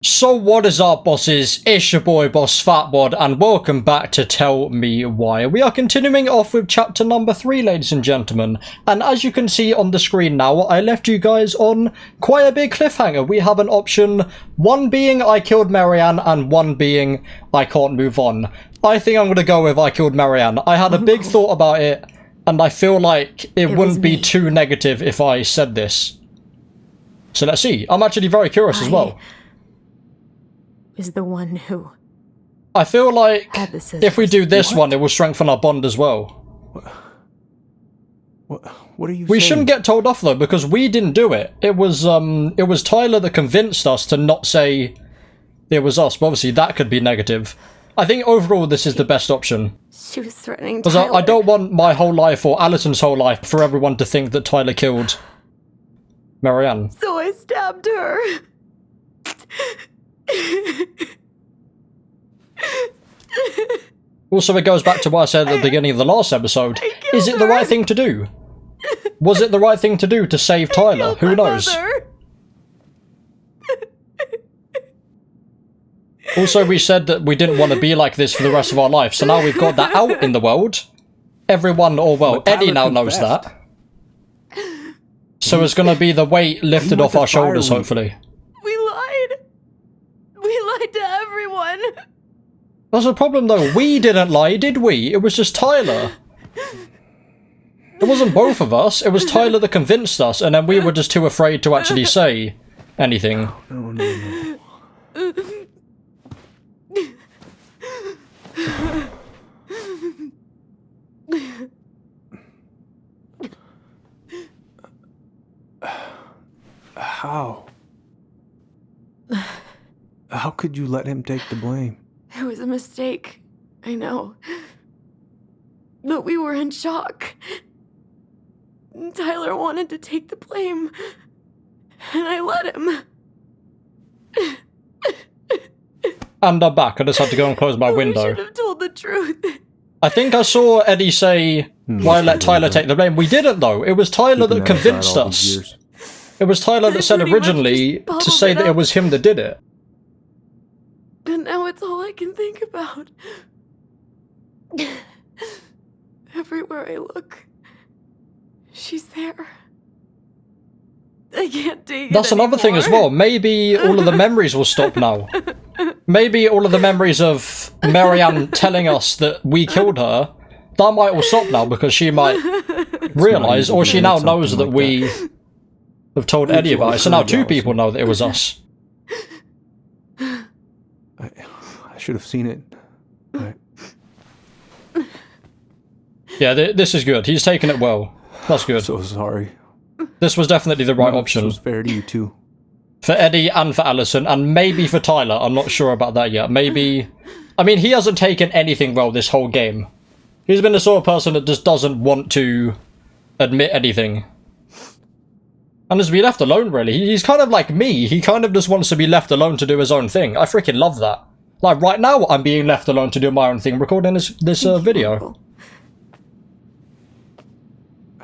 So what is up, bosses? It's your boy Boss Fatwod, and welcome back to Tell Me Why. We are continuing off with chapter number 3, ladies and gentlemen, and as you can see on the screen now, I left you guys on quite a big cliffhanger. We have an option, one being I killed Marianne, and one being I can't move on. I think I'm going to go with I killed Marianne. I had a big thought about it, and I feel like it wouldn't be too negative if I said this. So let's see. I'm actually very curious as well. Is the one who I feel like if we do this one, it will strengthen our bond as well. What are you We saying? shouldn't get told off though, because we didn't do it. It was Tyler that convinced us to not say it was us, but obviously that could be negative. I think overall this is the best option. she was threatening Because Tyler. I don't want my whole life or Alison's whole life for everyone to think that Tyler killed Marianne. So I stabbed her. Also, it goes back to what I said at the beginning of the last episode. Is it the right thing to do? Was it the right thing to do to save Tyler? Who knows? Also, we said that we didn't want to be like this for the rest of our life, so now we've got that out in the world. Everyone, or well, Eddie now knows that. So it's going to be the weight lifted off our shoulders, hopefully. We lied. We lied to everyone. That's a problem though, we didn't lie, did we? It was just Tyler. It wasn't both of us, it was Tyler that convinced us, and then we were just too afraid to actually say anything. No. How? How could you let him take the blame? It was a mistake. I know. But we were in shock. Tyler wanted to take the blame. And I let him. And I'm back, I just had to go and close my window. We should have told the truth. I think I saw Eddie say, why let Tyler take the blame? We didn't though, it was Tyler that convinced us. It was Tyler that said originally to say that it was him that did it. And now it's all I can think about. Everywhere I look, she's there. I can't take it That's another thing as well. Maybe all of the memories will stop now. Maybe all of the memories of Marianne telling us that we killed her, that might all stop now because she might realise, or she now knows that we have told Eddie about it. So now two people know that it was us. I should have seen it. Yeah, this is good. He's taken it well. That's good. So sorry. This was definitely the right option. This was fair to you too. For Eddie and for Allison, and maybe for Tyler. I'm not sure about that yet. Maybe... I mean, he hasn't taken anything well this whole game. He's been the sort of person that just doesn't want to admit anything. And just be left alone, really. He's kind of like me. He kind of just wants to be left alone to do his own thing. I freaking love that. Like, right now, I'm being left alone to do my own thing, recording this video.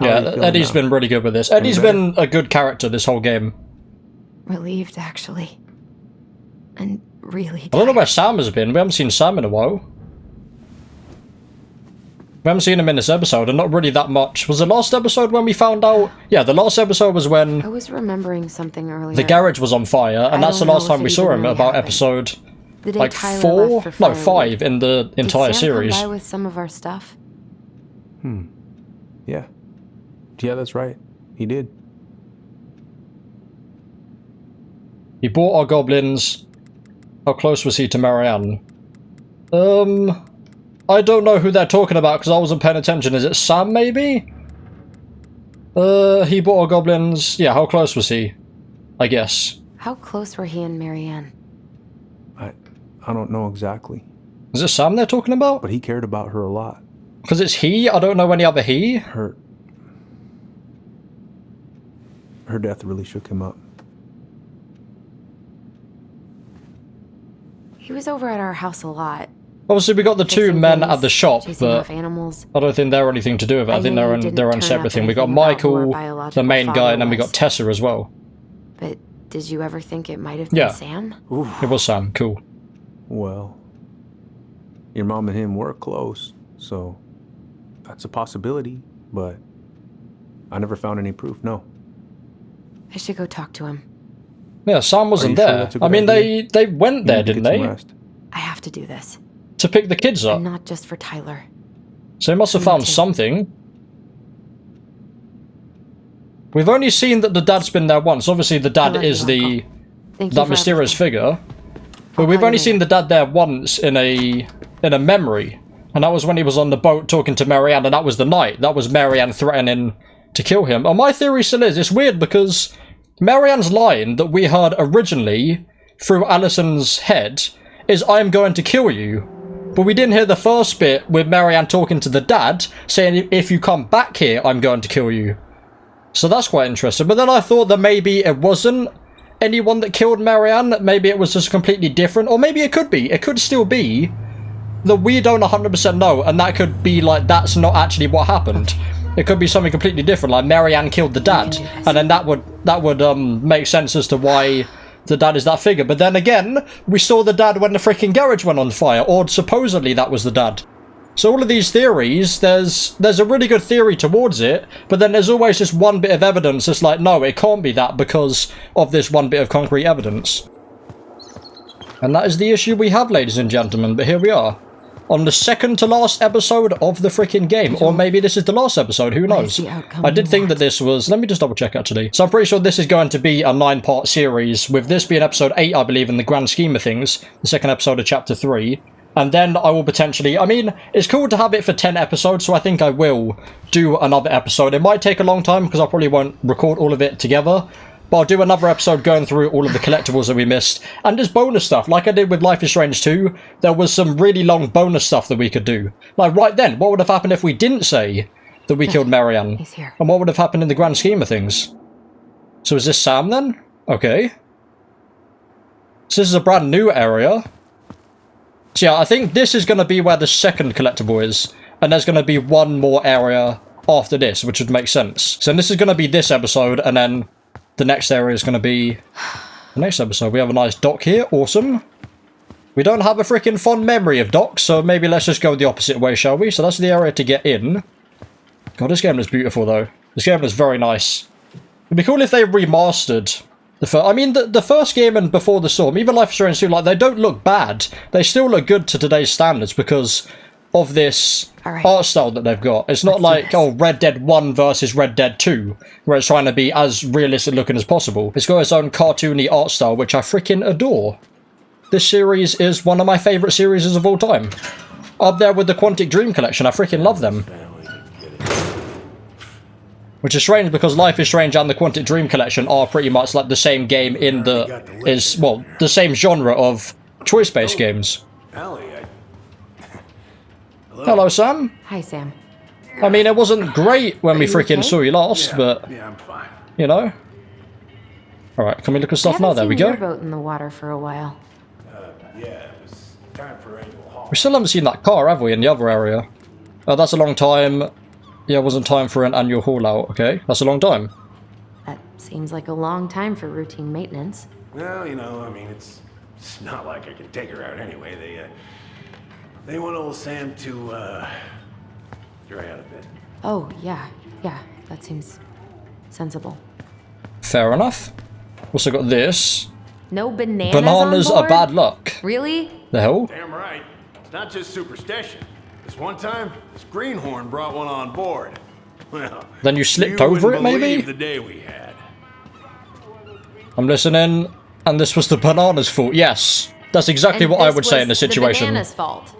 Yeah, Eddie's been really good with this. Eddie's been a good character this whole game. Relieved, actually. And really I don't know where Sam has been. We haven't seen Sam in a while. We haven't seen him in this episode, and not really that much. Was the last episode when we found out? Yeah, the last episode was when I was remembering something earlier. the garage was on fire, and that's the last time we saw him, about episode like 4? No, 5 in the entire series. Did Sam come by with some of our stuff? Yeah. Yeah, that's right. He did. He bought our goblins. How close was he to Marianne? I don't know who they're talking about because I wasn't paying attention. Is it Sam, maybe? He bought our goblins. Yeah, how close was he? I guess. How close were he and Marianne? I don't know exactly. Is it Sam they're talking about? But he cared about her a lot. Because it's he? I don't know any other he. Her death really shook him up. He was over at our house a lot. Obviously, we got the two men at the shop, but animals. I don't think they're anything to do with it. I think they're their own separate thing. We got Michael, the main guy, and then we got Tessa as well. But Did you ever think it might have been Yeah. Sam? It was Sam. Cool. Well, your mom and him were close, so that's a possibility, but I never found any proof, no. I should go talk to him. Yeah, Sam wasn't you sure there. that's a I good mean, idea? they went You there, need to didn't get some they? rest. I have to do this. To pick the kids up. And not just for Tyler. So they must have Me found too. something. We've only seen that the dad's been there once. Obviously, the dad love is you, the Uncle. Thank you that for mysterious everything. figure. But I'll we've call only you seen the later. dad there once in a memory, and that was when he was on the boat talking to Marianne, and that was the night. That was Marianne threatening to kill him. And my theory still is, it's weird because Marianne's line that we heard originally through Alison's head is, "I'm going to kill you." But we didn't hear the first bit with Marianne talking to the dad, saying, "If you come back here, I'm going to kill you." So that's quite interesting. But then I thought that maybe it wasn't anyone that killed Marianne. Maybe it was just completely different. Or maybe it could be. It could still be that we don't 100% know. And that could be like, that's not actually what happened. It could be something completely different. Like Marianne killed the dad. And then that would make sense as to why the dad is that figure. But then again, we saw the dad when the freaking garage went on fire. Or supposedly that was the dad. So all of these theories, there's a really good theory towards it, but then there's always just one bit of evidence that's like, no, it can't be that because of this one bit of concrete evidence. And that is the issue we have, ladies and gentlemen, but here we are. On the second to last episode of the freaking game, or maybe this is the last episode, who What is knows? the outcome I did you think that want? this was, let me just double check actually. So I'm pretty sure this is going to be a 9-part series, with this being episode 8, I believe, in the grand scheme of things, the second episode of chapter 3. And then I will potentially, I mean, it's cool to have it for 10 episodes, so I think I will do another episode. It might take a long time, because I probably won't record all of it together, but I'll do another episode going through all of the collectibles that we missed, and just bonus stuff, like I did with Life is Strange 2, there was some really long bonus stuff that we could do. Like, right then, what would have happened if we didn't say that we killed Marianne? He's here. And what would have happened in the grand scheme of things? So is this Sam, then? Okay. So this is a brand new area. So yeah, I think this is going to be where the second collectible is, and there's going to be one more area after this, which would make sense. So this is going to be this episode, and then the next area is going to be the next episode. We have a nice dock here, awesome. We don't have a freaking fond memory of docks, so maybe let's just go the opposite way, shall we? So that's the area to get in. God, this game is beautiful, though. This game is very nice. It'd be cool if they remastered the first game and Before the Storm, even Life is Strange 2, like, they don't look bad. They still look good to today's standards because of this art style that they've got. It's not like, oh, Red Dead 1 versus Red Dead 2, where it's trying to be as realistic looking as possible. It's got its own cartoony art style, which I freaking adore. This series is one of my favourite series of all time. Up there with the Quantic Dream Collection, I freaking love them. Which is strange because Life is Strange and the Quantic Dream Collection are pretty much like the same game in the same genre of choice-based games. Hello, Sam. Hi, Sam. I mean, it wasn't great when we you freaking okay? saw you last, but, Yeah, I'm fine. you know. Alright, can we look at stuff now? There we Your go. boat in the water for a while. Yeah, it was time for annual haul. We still haven't seen that car, have we, in the other area? Oh, that's a long time. Yeah, it wasn't time for an annual haul out. Okay, that's a long time. That seems like a long time for routine maintenance. Well, you know, I mean, it's not like I can take her out anyway. They want old Sam to dry out a bit. Oh, yeah, that seems sensible. Fair enough. Also got this. No bananas Bananas on are board? bad luck. Really? The hell? Damn right. It's not just superstition. This one time, this greenhorn brought one on board. Well, Then you slipped you over wouldn't it, maybe? believe the day we had. I'm listening, and this was the banana's fault. Yes, that's exactly And what I this would say was in this situation. The banana's fault.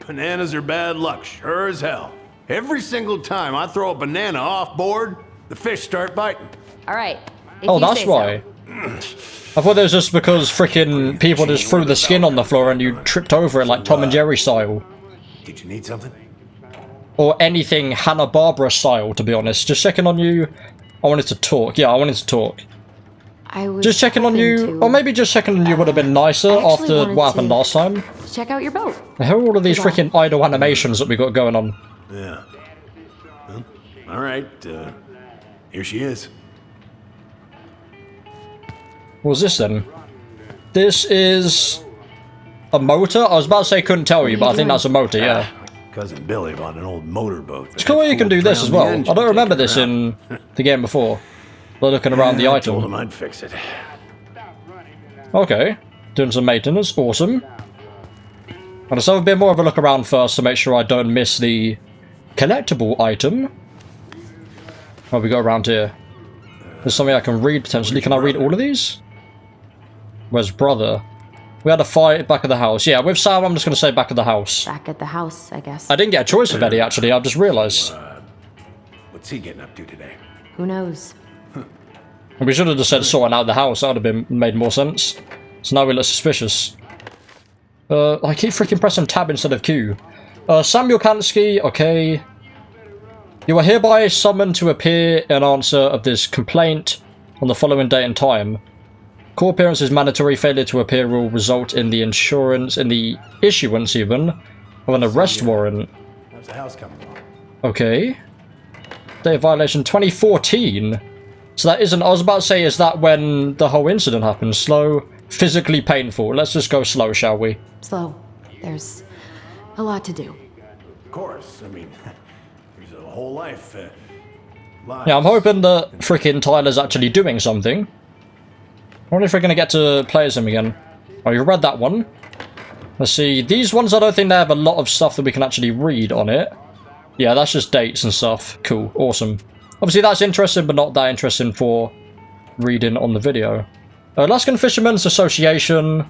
Bananas are bad luck, sure as hell. Every single time I throw a banana off board, the fish start biting. All right. if Oh, you that's say so. why. I thought it was just because freaking people just threw the skin on the floor and you tripped over it like Tom and Jerry style. Did you need something? Or anything Hanna-Barbera style, to be honest. Just checking on you. I wanted to talk. Yeah, I wanted to talk. I was Just checking on hoping you. to Or maybe just checking on you would have been nicer I actually after wanted what happened to- last time. check out your boat. The hell are all of these Is all. freaking idle animations that we got going on? Yeah. Well, all right. Here she is. What's this then? This is a motor? I was about to say couldn't tell you, but I think that's a motor, yeah. Cousin Billy bought an old motorboat. It's cool you can do this as well. I don't remember this in the game before. But looking around the I told item. him I'd fix it. Okay. Doing some maintenance. Awesome. I'll just have a bit more of a look around first to make sure I don't miss the collectible item. What we got around here? There's something I can read potentially. Can I read all of these? Where's brother? We had a fight back at the house. Yeah, with Sam, I'm just going to say back at the house. Back at the house, I guess. I didn't get a choice of Eddie, actually. I just realised. What's he getting up to today? Who knows? We should have just said sorting out the house. That would have made more sense. So now we look suspicious. I keep freaking pressing tab instead of Q. Samuel Kansky, okay. You are hereby summoned to appear in answer of this complaint on the following date and time. Court appearance is mandatory. Failure to appear will result in the issuance even of an arrest warrant. How's the house coming along? Okay. Date of violation 2014. So that isn't, I was about to say, is that when the whole incident happened? Slow, physically painful. Let's just go slow, shall we? Slow. There's a lot to do. Of course. I mean, there's a whole life. Yeah, I'm hoping that frickin' Tyler's actually doing something. I wonder if we're going to get to play as him again. Oh, you read that one. Let's see. These ones, I don't think they have a lot of stuff that we can actually read on it. Yeah, that's just dates and stuff. Cool. Awesome. Obviously, that's interesting, but not that interesting for reading on the video. Alaskan Fishermen's Association.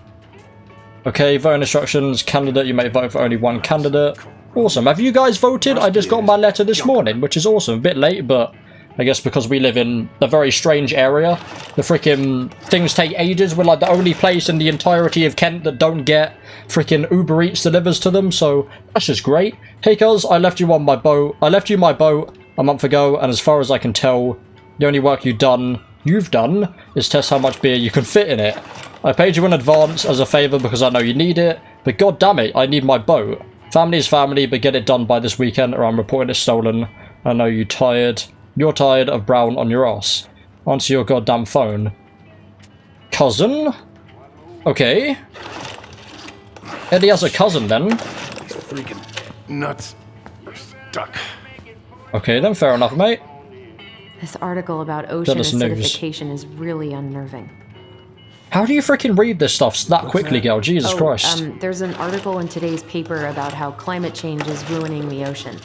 Okay, voting instructions. Candidate, you may vote for only one candidate. Awesome. Have you guys voted? I just got my letter this morning, which is awesome. A bit late, but I guess because we live in a very strange area, the freaking things take ages. We're like the only place in the entirety of Kent that don't get freaking Uber Eats delivers to them, so that's just great. Hey, cuz, I left you on my boat. I left you my boat a month ago, and as far as I can tell, the only work you've done is test how much beer you can fit in it. I paid you in advance as a favour because I know you need it, but god damn it, I need my boat. Family is family, but get it done by this weekend or I'm reporting it stolen. I know you're tired of brown on your ass. Answer your goddamn phone. Cousin? Okay. Eddie has a cousin then. These freaking nuts are stuck. Okay then, fair enough, mate. This article about ocean us news. acidification is really unnerving. How do you freaking read this stuff that quickly, girl? Jesus Christ. There's an article in today's paper about how climate change is ruining the ocean.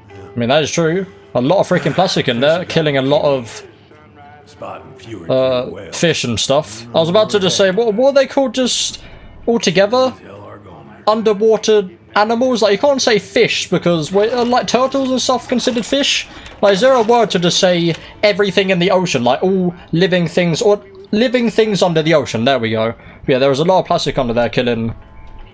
I mean, that is true. A lot of freaking plastic in there, killing a lot of fish and stuff. I was about to just say, what are they called just altogether? Underwater animals? Like, you can't say fish because, like, turtles and stuff considered fish? Like, is there a word to just say everything in the ocean? Like, all living things, or living things under the ocean. There we go. But yeah, there was a lot of plastic under there killing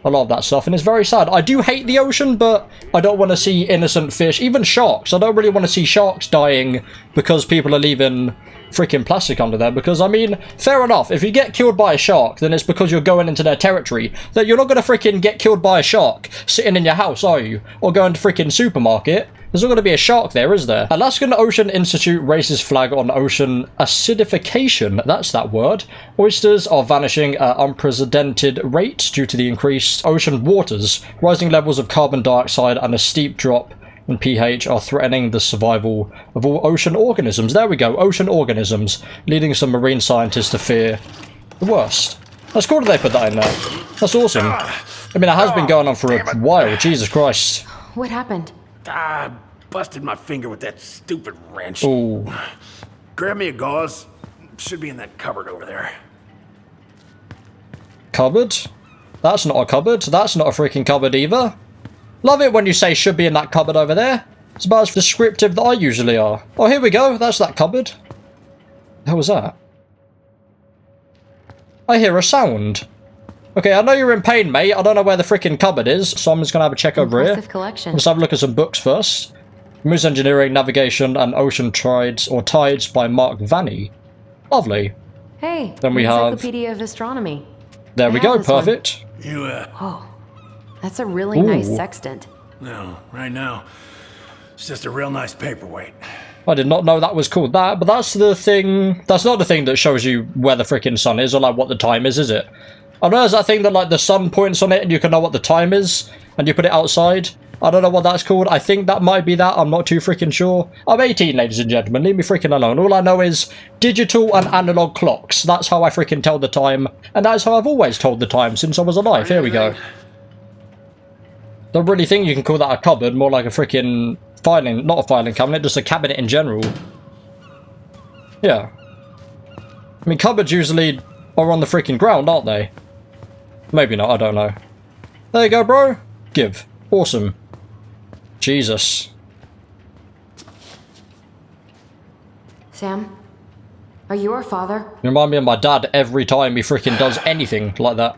a lot of that stuff, and it's very sad. I do hate the ocean, but I don't want to see innocent fish, even sharks. I don't really want to see sharks dying because people are leaving freaking plastic under there, because, I mean, fair enough, if you get killed by a shark, then it's because you're going into their territory. That you're not going to freaking get killed by a shark sitting in your house, are you? Or going to freaking supermarket. There's not going to be a shark there, is there? Alaskan Ocean Institute raises flag on ocean acidification. That's that word. Oysters are vanishing at unprecedented rates due to the increased ocean waters. Rising levels of carbon dioxide and a steep drop in pH are threatening the survival of all ocean organisms. There we go, ocean organisms, leading some marine scientists to fear the worst. That's cool that they put that in there. That's awesome. I mean, it has been going on for a while. Jesus Christ. What happened? Ah, busted my finger with that stupid wrench. Ooh. Grab me a gauze. Should be in that cupboard over there. Cupboard? That's not a cupboard. That's not a freaking cupboard either. Love it when you say should be in that cupboard over there. It's about as descriptive that I usually are. Oh, here we go. That's that cupboard. How was that? I hear a sound. Okay, I know you're in pain, mate. I don't know where the freaking cupboard is, so I'm just going to have a check over here. Impressive collection. Let's have a look at some books first. Moose Engineering, Navigation, and Ocean Tides by Mark Vanny. Lovely. Hey, Then we have Encyclopedia of Astronomy. There we I go, have this one. perfect. You, Oh, that's a really nice Ooh. sextant. no, right now, it's just a real nice paperweight. I did not know that was called that, but that's the thing. That's not the thing that shows you where the freaking sun is or like what the time is it? I know there's that thing that like the sun points on it and you can know what the time is and you put it outside. I don't know what that's called. I think that might be that. I'm not too freaking sure. I'm 18, ladies and gentlemen. Leave me freaking alone. All I know is digital and analog clocks. That's how I freaking tell the time. And that's how I've always told the time since I was alive. Here we go. Don't really think you can call that a cupboard. More like a freaking filing... Not a filing cabinet, just a cabinet in general. Yeah. I mean, cupboards usually are on the freaking ground, aren't they? Maybe not. I don't know. There you go, bro. Give. Awesome. Jesus. Sam, are you our father? You remind me of my dad every time he freaking does anything like that.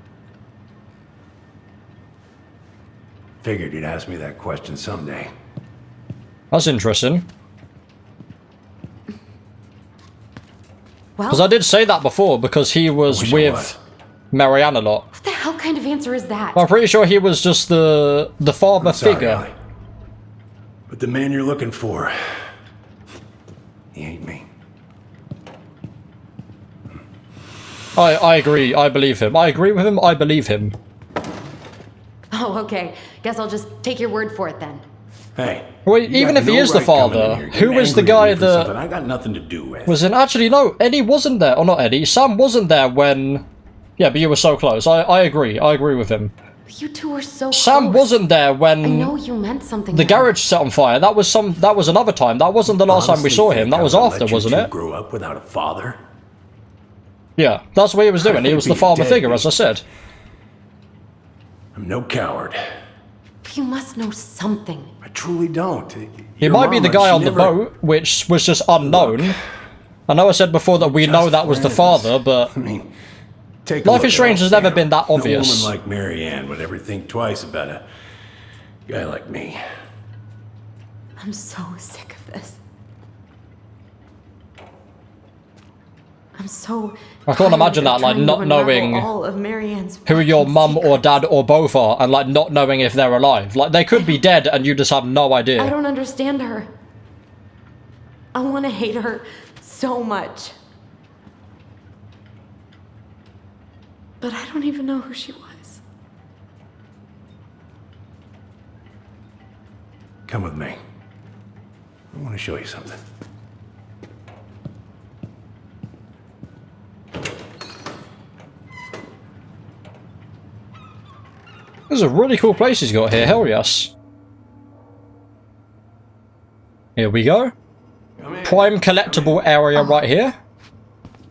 Figured you'd ask me that question someday. That's interesting. Well, Because I did say that before, because he was Wish I with was. Marianne a lot. what the hell kind of answer is that? I'm pretty sure he was just the father Sorry, figure. Allie. But the man you're looking for, he ain't me. I agree. I believe him. I agree with him. I believe him. Oh, okay. Guess I'll just take your word for it then. Hey. Wait, you even got if he no is the right coming in father, here who getting is the angry at guy me for that something I got nothing to do with? was in? Actually, no. Eddie wasn't there, or not Eddie. Sam wasn't there when. Yeah, but you were so close. I agree. I agree with him. But you two are so Sam close. wasn't there I when know you meant something. the to her. garage set on fire. That was another time. That wasn't the last time we Honestly saw him. think That I was would after, let you wasn't two it? grow up without a father? Yeah, that's what he was doing. He was the Be father dead, figure, mate. as I said. I'm no coward. You must know something. I truly don't. He might be the guy on the boat, which was just unknown. I know I said before that we know that was the father, but I mean, take a Life look is at Strange old has never Sam. been that obvious. No woman like Marianne would ever think twice about a guy like me. I'm so sick of this. I'm so. I can't tired imagine of that, like, trying not to unravel knowing all of Marianne's who your fucking mum or secrets. dad or both are, and like not knowing if they're alive. Like they could be dead and you just have no I idea. don't understand her. I want to hate her so much. But I don't even know who she was. Come with me. I want to show you something. This is a really cool place he's got here. Hell yes. Here we go. Come in. Prime collectible area right here.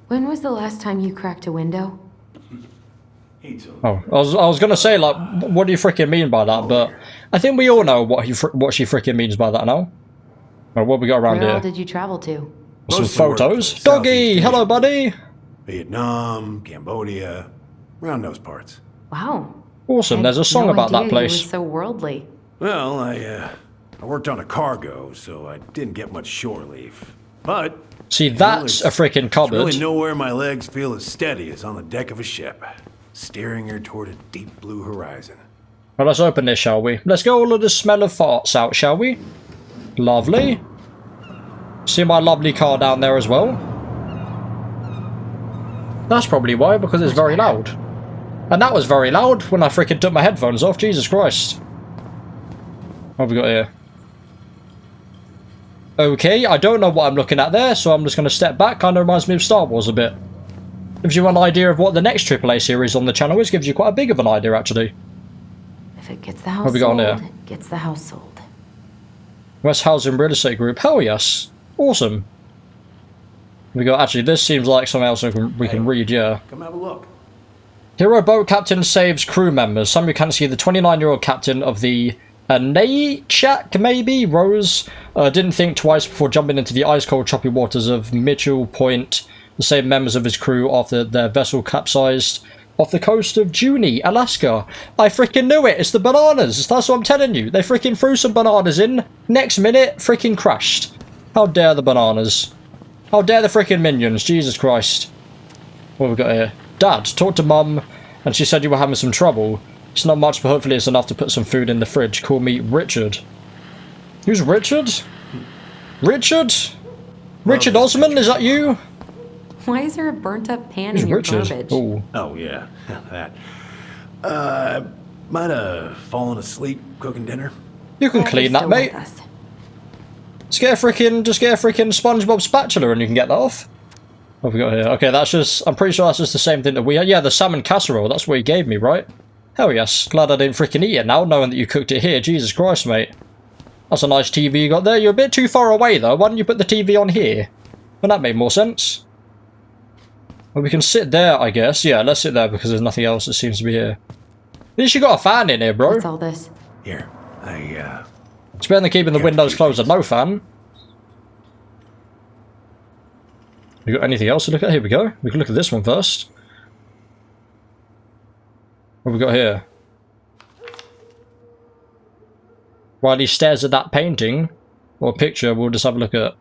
When was the last time you cracked a window? Eat some. Oh, I was gonna say, like, what do you freaking mean by that? But I think we all know what she freaking means by that now. Well, what we got around Where all here? did you travel to? Some Mostly worked photos. for Doggy, Southeast hello, Asia. buddy. Vietnam, Cambodia, around those parts. Wow. Awesome. I There's a had song no about that idea place. You were so worldly. Well, I worked on a cargo, so I didn't get much shore leave. But See, that's a freaking it's cupboard. really nowhere my legs feel as steady as on the deck of a ship, steering her toward a deep blue horizon. Well, let's open this, shall we? Let's get all of the smell of farts out, shall we? Lovely. See my lovely car down there as well? That's probably why, because it's very loud. And that was very loud when I freaking took my headphones off. Jesus Christ. What have we got here? Okay, I don't know what I'm looking at there, so I'm just going to step back. Kind of reminds me of Star Wars a bit. Gives you an idea of what the next AAA series on the channel is. Gives you quite a big of an idea, actually. If it gets the house What have we got on sold, here? it gets the house sold. West Housing Real Estate Group. Hell yes. Awesome. We got, actually, this seems like something else we can read, yeah. Come have a look. Hero boat captain saves crew members. Some you can see the 29-year-old captain of the Naychak, maybe? Rose didn't think twice before jumping into the ice-cold choppy waters of Mitchell Point to save members of his crew after their vessel capsized off the coast of Juneau, Alaska. I freaking knew it! It's the bananas! That's what I'm telling you. They freaking threw some bananas in. Next minute, freaking crashed. How dare the bananas. How dare the freaking minions. Jesus Christ. What have we got here? Dad, talked to Mum, and she said you were having some trouble. It's not much, but hopefully it's enough to put some food in the fridge. Call me Richard. Who's Richard? Richard? Richard this Osman, picture. is that you? Why is there a burnt up pan Who's in your Richard? garbage? Oh, Oh, yeah, that. Might have fallen asleep cooking dinner. you can Glad clean you're that, still mate. with us. Just get a freaking SpongeBob spatula and you can get that off. What have we got here? Okay, that's just, I'm pretty sure that's just the same thing that we had. Yeah, the salmon casserole, that's what you gave me, right? Hell yes. Glad I didn't freaking eat it now, knowing that you cooked it here. Jesus Christ, mate. That's a nice TV you got there. You're a bit too far away, though. Why don't you put the TV on here? Well, that made more sense. Well, we can sit there, I guess. Yeah, let's sit there because there's nothing else that seems to be here. At least you got a fan in here, bro. What's all this? Here, It's better than keeping the windows closed and no fan. We got anything else to look at? Here we go. We can look at this one first. What have we got here? While he stares at that painting or picture, we'll just have a look at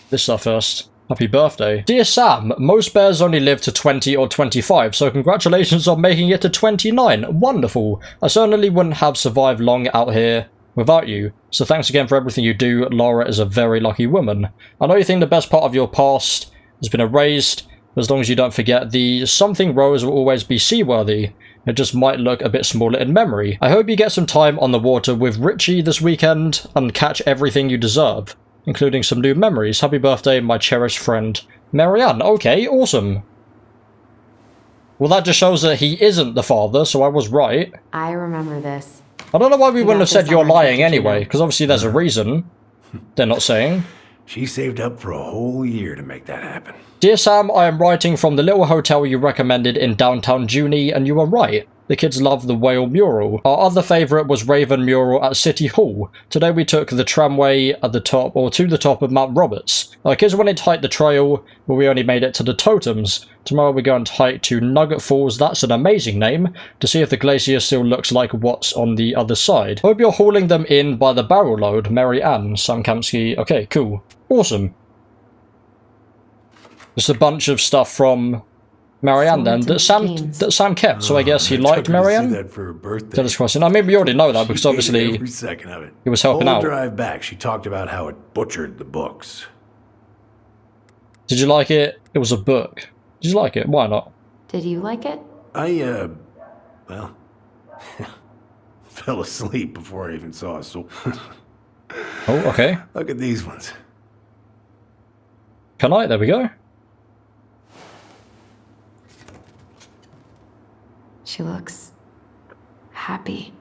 this stuff first. Happy birthday. Dear Sam, most bears only live to 20 or 25, so congratulations on making it to 29. Wonderful. I certainly wouldn't have survived long out here without you. So thanks again for everything you do. Laura is a very lucky woman. I know you think the best part of your past has been erased, but as long as you don't forget, the something rose will always be seaworthy. It just might look a bit smaller in memory. I hope you get some time on the water with Richie this weekend and catch everything you deserve, including some new memories. Happy birthday, my cherished friend, Marianne. Okay, awesome. Well, that just shows that he isn't the father, so I was right. I remember this. I don't know why we wouldn't have said this you're on our lying page, anyway, you know. because obviously there's a reason. They're not saying. She saved up for a whole year to make that happen. Dear Sam, I am writing from the little hotel you recommended in downtown Junie, and you were right. The kids love the whale mural. Our other favourite was Raven mural at City Hall. Today we took the tramway at the top, or to the top of Mount Roberts. Our kids wanted to hike the trail, but we only made it to the totems. Tomorrow we're going to hike to Nugget Falls, that's an amazing name, to see if the glacier still looks like what's on the other side. Hope you're hauling them in by the barrel load. Mary Ann, Sam Kamsky. Okay, cool. Awesome. Just a bunch of stuff from Marianne then that Sam kept, so I guess he liked Marianne. That for her birthday. That is question. I mean, we already know that because She hated obviously every second of it. he was helping Whole out. drive back, she talked about how it butchered the books. Did you like it? It was a book. Did you like it? Why not? Did you like it? Well, fell asleep before I even saw a soul. Oh, okay. Look at these ones. Can I? There we go. She looks happy.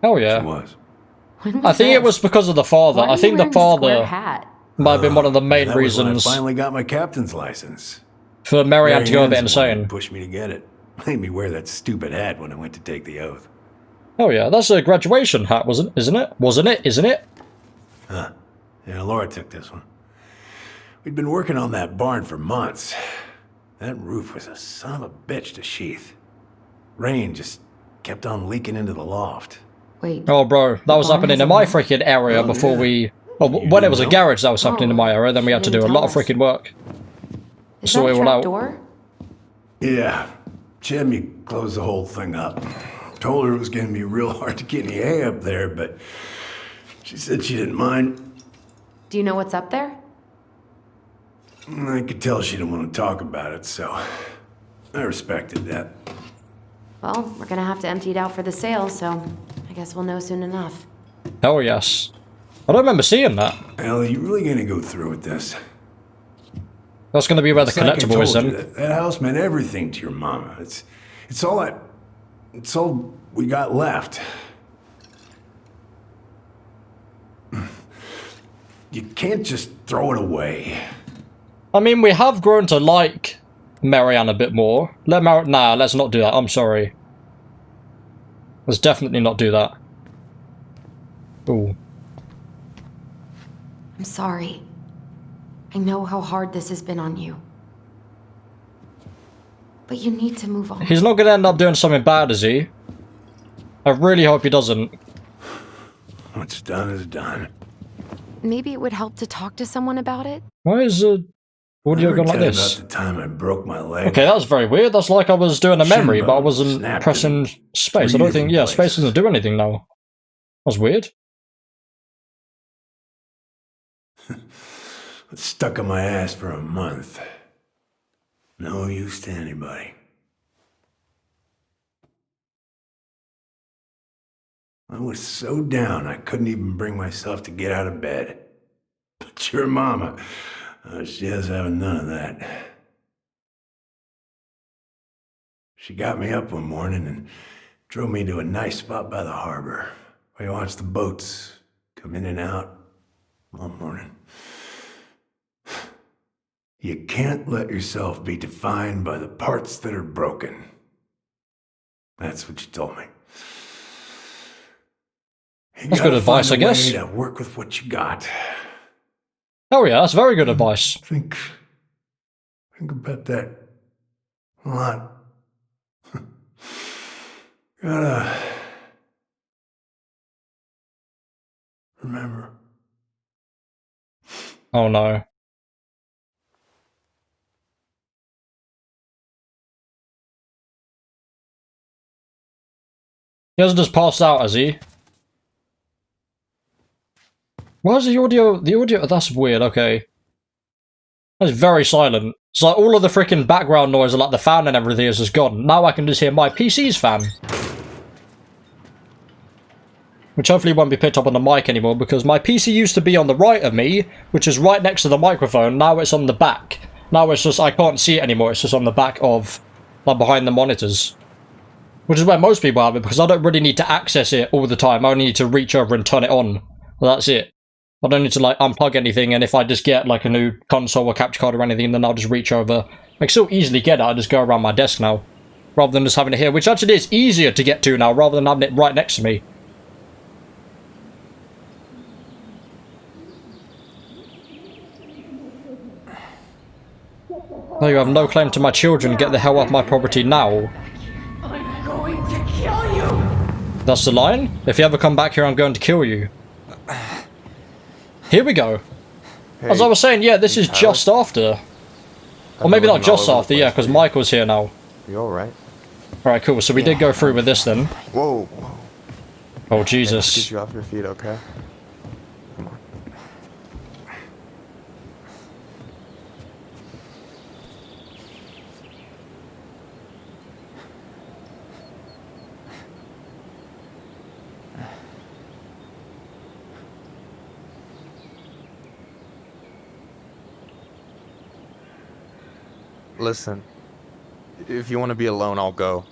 Hell She yeah. was. When was I think it this? was because of the father. Why are I you think the wearing a square father hat? might have been one of the main That was when reasons I finally got my captain's license. for Marianne to go a bit Marianne's the one who insane. pushed me to get it. Made me wear that stupid hat when I went to take the oath. Oh yeah, that's a graduation hat, isn't it? Wasn't it? Isn't it? Yeah, Laura took this one. We'd been working on that barn for months. That roof was a son of a bitch to sheath. Rain just kept on leaking into the loft. Wait. Oh, bro, that was barn happening has in a my roof? freaking area Oh, before yeah. we... Oh, You when it was a didn't know? garage that was happening in my area, then we had to do a lot of Didn't tell freaking work. Is sort that it a all out. trap door? Yeah, Jimmy closed the whole thing up. Told her it was going to be real hard to get any hay up there, but she said she didn't mind. Do you know what's up there? I could tell she didn't want to talk about it, so I respected that. Well, we're gonna have to empty it out for the sale, so I guess we'll know soon enough. Hell yes. I don't remember seeing that. Al, are you really going to go through with this? That's going to be where the It's like I collectible is told you, then. that house meant everything to your mama. It's all we got left. You can't just throw it away. I mean, we have grown to like Marianne a bit more. Nah, let's not do that. I'm sorry. Let's definitely not do that. Ooh. I'm sorry. I know how hard this has been on you. But you need to move on. He's not going to end up doing something bad, is he? I really hope he doesn't. What's done is done. Maybe it would help to talk to someone about it? Why is the audio Ever going like tell you this? About the time I broke my leg. Okay, that was very weird. That's like I was doing a memory, but I Shin wasn't snapped pressing in space. I 3 don't think... different Yeah, space places. doesn't do anything now. That was weird. was stuck on my ass for a month. No use to anybody. I was so down I couldn't even bring myself to get out of bed. But your mama, she has having none of that. She got me up one morning and drove me to a nice spot by the harbor where you watch the boats come in and out all morning. You can't let yourself be defined by the parts that are broken. That's what you told me. That's good advice, I guess. To work with what you got. Oh yeah, that's very good advice. Think about that a lot. Gotta remember. Oh no. He hasn't just passed out, has he? Why is the audio... That's weird, okay. That's very silent. It's like all of the freaking background noise, like the fan and everything is just gone. Now I can just hear my PC's fan. Which hopefully won't be picked up on the mic anymore, because my PC used to be on the right of me, which is right next to the microphone. Now it's on the back. Now it's just... I can't see it anymore. It's just on the back of... like behind the monitors. Which is where most people have it, because I don't really need to access it all the time. I only need to reach over and turn it on. Well, that's it. I don't need to, like, unplug anything, and if I just get, like, a new console or capture card or anything, then I'll just reach over. I can still easily get it, I just go around my desk now. Rather than just having it here, which actually is easier to get to now, rather than having it right next to me. No, you have no claim to my children, get the hell off my property now. I'm going to kill you! That's the line? If you ever come back here, I'm going to kill you. Here we go. Hey, As I was saying, yeah, this is just after. Or maybe not just after, yeah, because Michael's here now. You alright? Alright, cool, so we did go through with this then. Whoa. Oh, Get Jesus. you off your feet, okay? Come on. Listen, if you want to be alone, I'll go.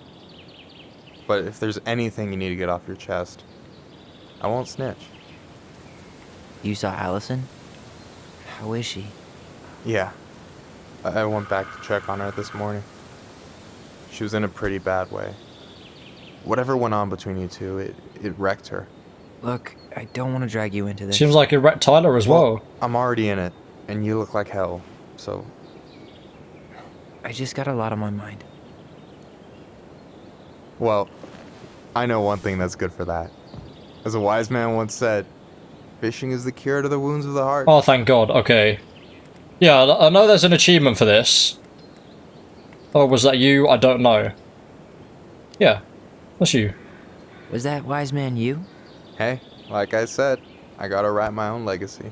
But if there's anything you need to get off your chest, I won't snitch. You saw Allison? How is she? Yeah. I went back to check on her this morning. She was in a pretty bad way. Whatever went on between you two, it wrecked her. Look, I don't want to drag you into this. Seems like it wrecked Tyler as well. I'm already in it, and you look like hell, so... I just got a lot on my mind. Well, I know one thing that's good for that. As a wise man once said, fishing is the cure to the wounds of the heart. Oh, thank God, okay. Yeah, I know there's an achievement for this. Oh, was that you? I don't know. Yeah, that's you. Was that wise man you? Hey, like I said, I gotta write my own legacy.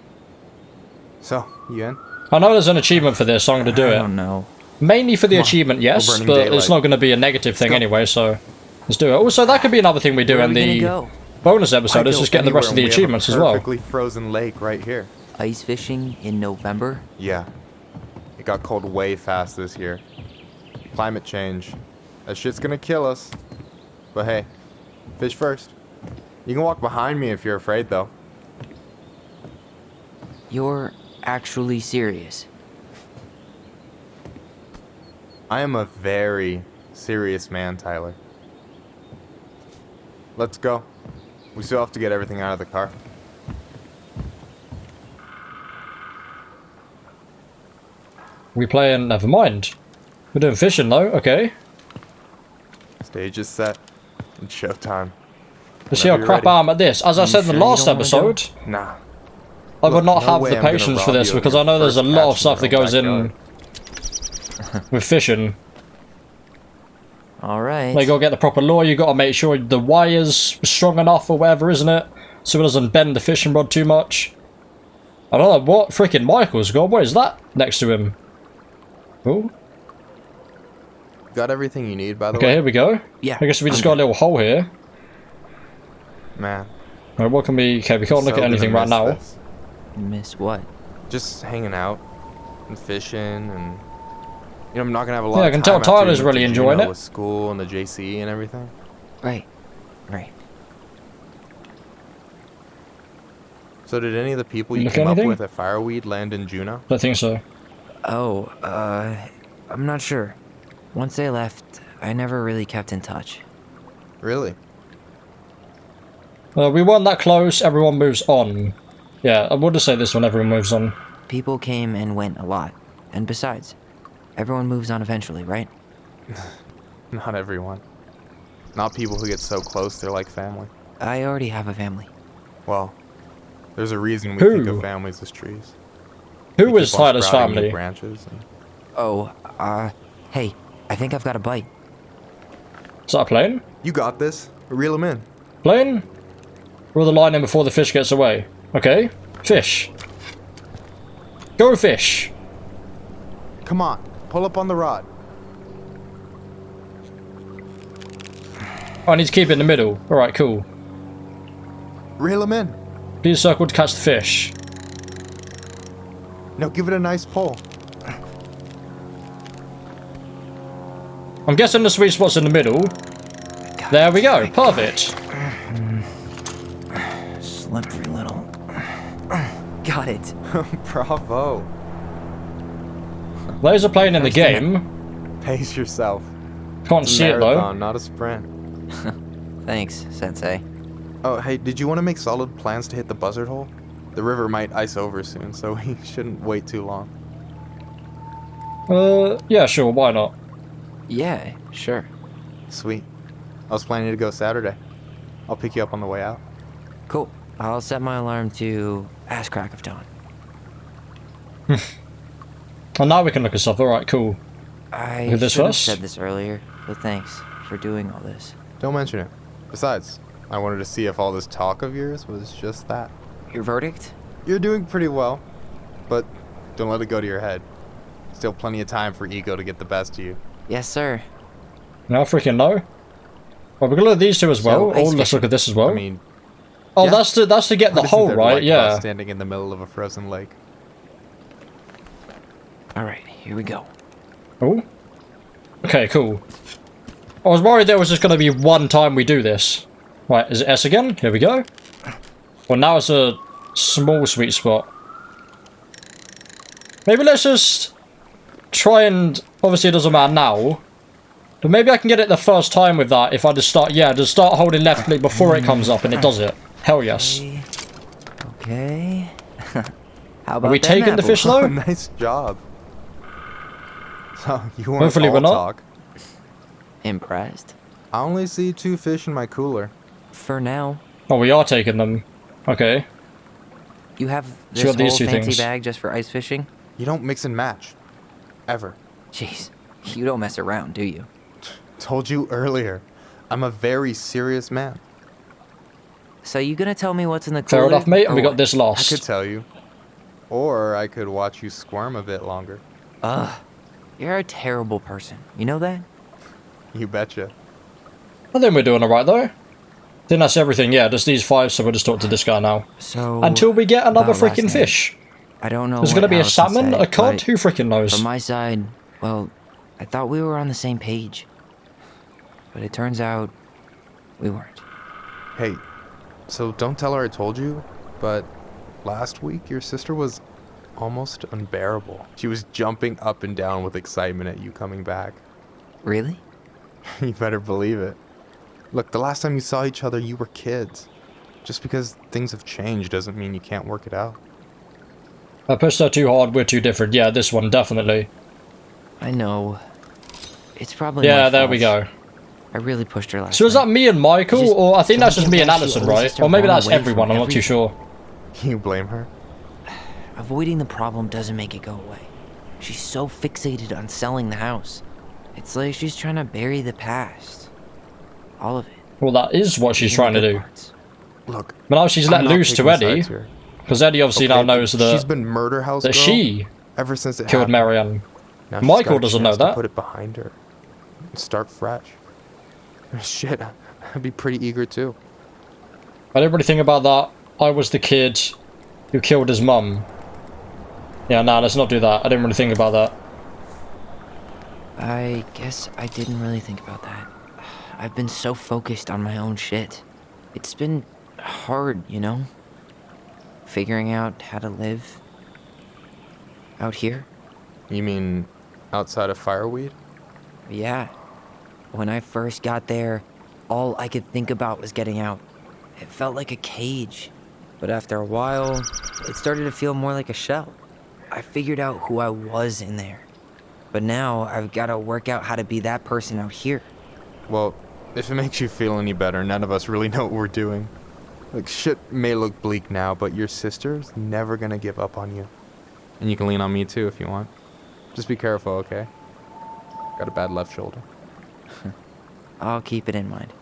So, you in? I know there's an achievement for this, so I'm going to do I it. don't know. Mainly for the Come on, achievement, we're yes, burning but daylight. it's not going to be a negative thing go. anyway, so let's do it. Also, that could be another thing we do Where are in we the gonna go? bonus episode, is I'd just go get the rest of the anywhere, and we have a achievements as well. Perfectly frozen lake right here. Ice fishing in November? Yeah. It got cold way fast this year. Climate change. That shit's gonna kill us. But hey, fish first. You can walk behind me if you're afraid, though. You're actually serious. I am a very serious man, Tyler. Let's go. We still have to get everything out of the car. We playing? Never mind. We're doing fishing though, okay. Stage is set. It's showtime. Let's see how Whenever crap you're I am at this. As I said in the sure you last don't wanna go? episode, Nah. I would Look, not no have way the I'm gonna patience for rob this you of because your I know there's a first lot of catch stuff that in your goes in backyard. with fishing. Alright. Like, you gotta get the proper lure, you gotta make sure the wire's strong enough or whatever, isn't it? So it doesn't bend the fishing rod too much. I don't know what freaking Michael's got. What is that next to him? Oh. Got everything you need, by the Okay, way? here we go. Yeah. I guess we just got a little hole here. Man. Alright, what can we... Okay, we can't look at anything right now. Miss what? Just hanging out and fishing and... You know, I'm not gonna have a lot Yeah, I of can time tell after Tyler's we went really to enjoying Juneau it. with school and the JC and everything. Right. Right. So did any of the people You you look came anything? up with at Fireweed land in Juneau? Don't think so. Oh, I'm not sure. Once they left, I never really kept in touch. Really? We weren't that close. Everyone moves on. Yeah, I would just say this one. Everyone moves on. People came and went a lot. And besides, everyone moves on eventually, right? Not everyone. Not people who get so close they're like family. I already have a family. Well, there's a reason we Who? think of families as trees. Who They was keep on Tyler's sprouting new family? branches and... Oh, hey, I think I've got a bite. Is that a plane? You got this. Reel them in. Plane? Reel the line in before the fish gets away. Okay. Fish. Go fish. Come on. Pull up on the rod. I need to keep it in the middle. Alright, cool. Reel them in. Please circle to catch the fish. Now give it a nice pull. I'm guessing the sweet spot's in the middle. There we go. Perfect. Slippery little. Got it. Bravo. There's a plane in the game. Pace yourself. Can't It's a see it though. marathon, not a sprint. Thanks, Sensei. Oh, hey, did you want to make solid plans to hit the buzzard hole? The river might ice over soon, so we shouldn't wait too long. Yeah, sure. Why not? Yeah, sure. Sweet. I was planning to go Saturday. I'll pick you up on the way out. Cool. I'll set my alarm to ass crack of dawn. Oh, now we can look at stuff. Alright, cool. I Look at this should have first. said this earlier, but thanks for doing all this. Don't mention it. Besides, I wanted to see if all this talk of yours was just that. Your verdict? You're doing pretty well, but don't let it go to your head. Still plenty of time for ego to get the best of you. Yes, sir. Now freaking no. Well, we can look at these two as well. So, ice Oh, let's look at this as well. I mean, oh, yeah. that's to get the what isn't hole there to right. like about Yeah. standing in the middle of a frozen lake. All right, here we go. Oh. Okay, cool. I was worried there was just going to be one time we do this. Right, is it S again? Here we go. Well, now it's a small sweet spot. Maybe let's just try and... Obviously it doesn't matter now. But maybe I can get it the first time with that if I just start... Yeah, just start holding left click before it comes up and it does it. Hell yes. Okay. How about Are we them taking the apples? fish though? Nice job. So, you weren't Hopefully all we're not. talk. Impressed? I only see 2 fish in my cooler. For now. Oh, we are taking them. Okay. You have So this you got these whole two fancy things. bag just for ice fishing? You don't mix and match. Ever. Jeez, you don't mess around, do you? Told you earlier. I'm a very serious man. So you gonna tell me what's in the cooler? Fair enough, mate. or And we got what? this I lost. could tell you. Or I could watch you squirm a bit longer. Ugh, you're a terrible person. You know that? You betcha. I think we're doing alright though. I think that's everything. Yeah, just these 5, so we'll just talk to this guy now. So Until we get another about last freaking night. fish. I don't know. There's what gonna be a Allison salmon, said, a cod, but who freaking knows? From my side, well, I thought we were on the same page. But it turns out we weren't. Hey, so don't tell her I told you, but last week your sister was almost unbearable. She was jumping up and down with excitement at you coming back. Really? You better believe it. Look, the last time you saw each other, you were kids. Just because things have changed doesn't mean you can't work it out. I pushed her too hard, we're too different. Yeah, this one, definitely. I know. It's probably Yeah, my there we fault. go. I really pushed her last So is that night. me and Michael, Just or I think don't that's just get me and why she Allison, always right? has to Or maybe run that's away everyone, from I'm not too everything. sure. You blame her? Avoiding the problem doesn't make it go away. She's so fixated on selling the house. It's like she's trying to bury the past. All of it. Well, that is what she's Even trying the to good do. parts. Look, But now she's let I'm not loose to picking Eddie. sides here. Because Eddie obviously now knows that she's been murder house girl she ever since it killed happened. Marianne. Now she's Michael got a doesn't know chance to that. Put it behind her and start fresh. Shit, I'd be pretty eager too. I didn't really think about that. I was the kid who killed his mum. Yeah, nah, let's not do that. I didn't really think about that. I guess I didn't really think about that. I've been so focused on my own shit. It's been hard, you know? Figuring out how to live out here. You mean outside of Fireweed? Yeah. When I first got there, all I could think about was getting out. It felt like a cage. But after a while, it started to feel more like a shell. I figured out who I was in there. But now I've got to work out how to be that person out here. Well, if it makes you feel any better, none of us really know what we're doing. Like, shit may look bleak now, but your sister's never gonna give up on you. And you can lean on me too if you want. Just be careful, okay? Got a bad left shoulder. I'll keep it in mind.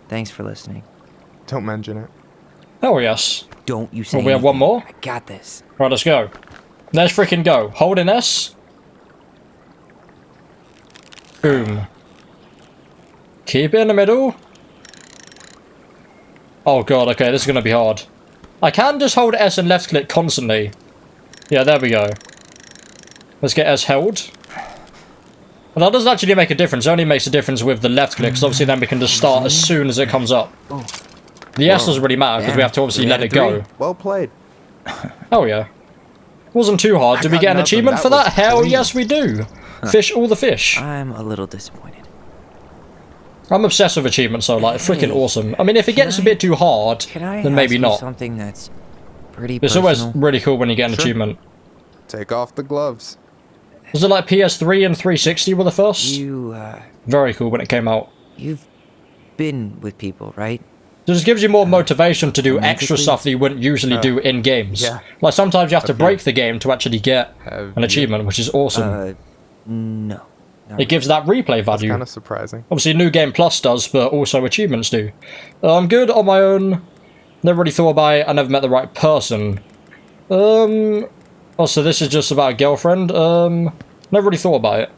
Thanks for listening. Don't mention it. Oh, yes. Don't you say Well, we have one anything. more? I got this. Right, let's go. Let's freaking go. Hold in S. Boom. Keep it in the middle. Oh god, okay, this is gonna be hard. I can just hold S and left click constantly. Yeah, there we go. Let's get S held. Well, that doesn't actually make a difference. It only makes a difference with the left click, because obviously then we can just start as soon as it comes up. The S doesn't really matter, because we have to obviously let it go. Well played. Oh yeah. Wasn't too hard. Did we got get an nothing. achievement That for that? was Hell clean. yes we do. Fish all the fish. I'm a little disappointed. I'm obsessed with achievements though, like freaking Hey, awesome. I mean, if it gets a bit too hard, Can I then maybe ask you not. something that's pretty It's personal? always really cool when you get an Sure. achievement. Take off the gloves. Was it like PS3 and 360 were the first? Very cool when it came out. You've been with people, right? It just gives you more motivation to do extra romantically? stuff that you wouldn't usually do in games. yeah. Like sometimes you have to few. break the game to actually get Have an you? achievement, which is awesome. No. It gives that replay value. Kind of surprising. Obviously, New Game Plus does, but also achievements do. I'm good on my own. Never really thought about it. I never met the right person. Also, this is just about a girlfriend. Never really thought about it.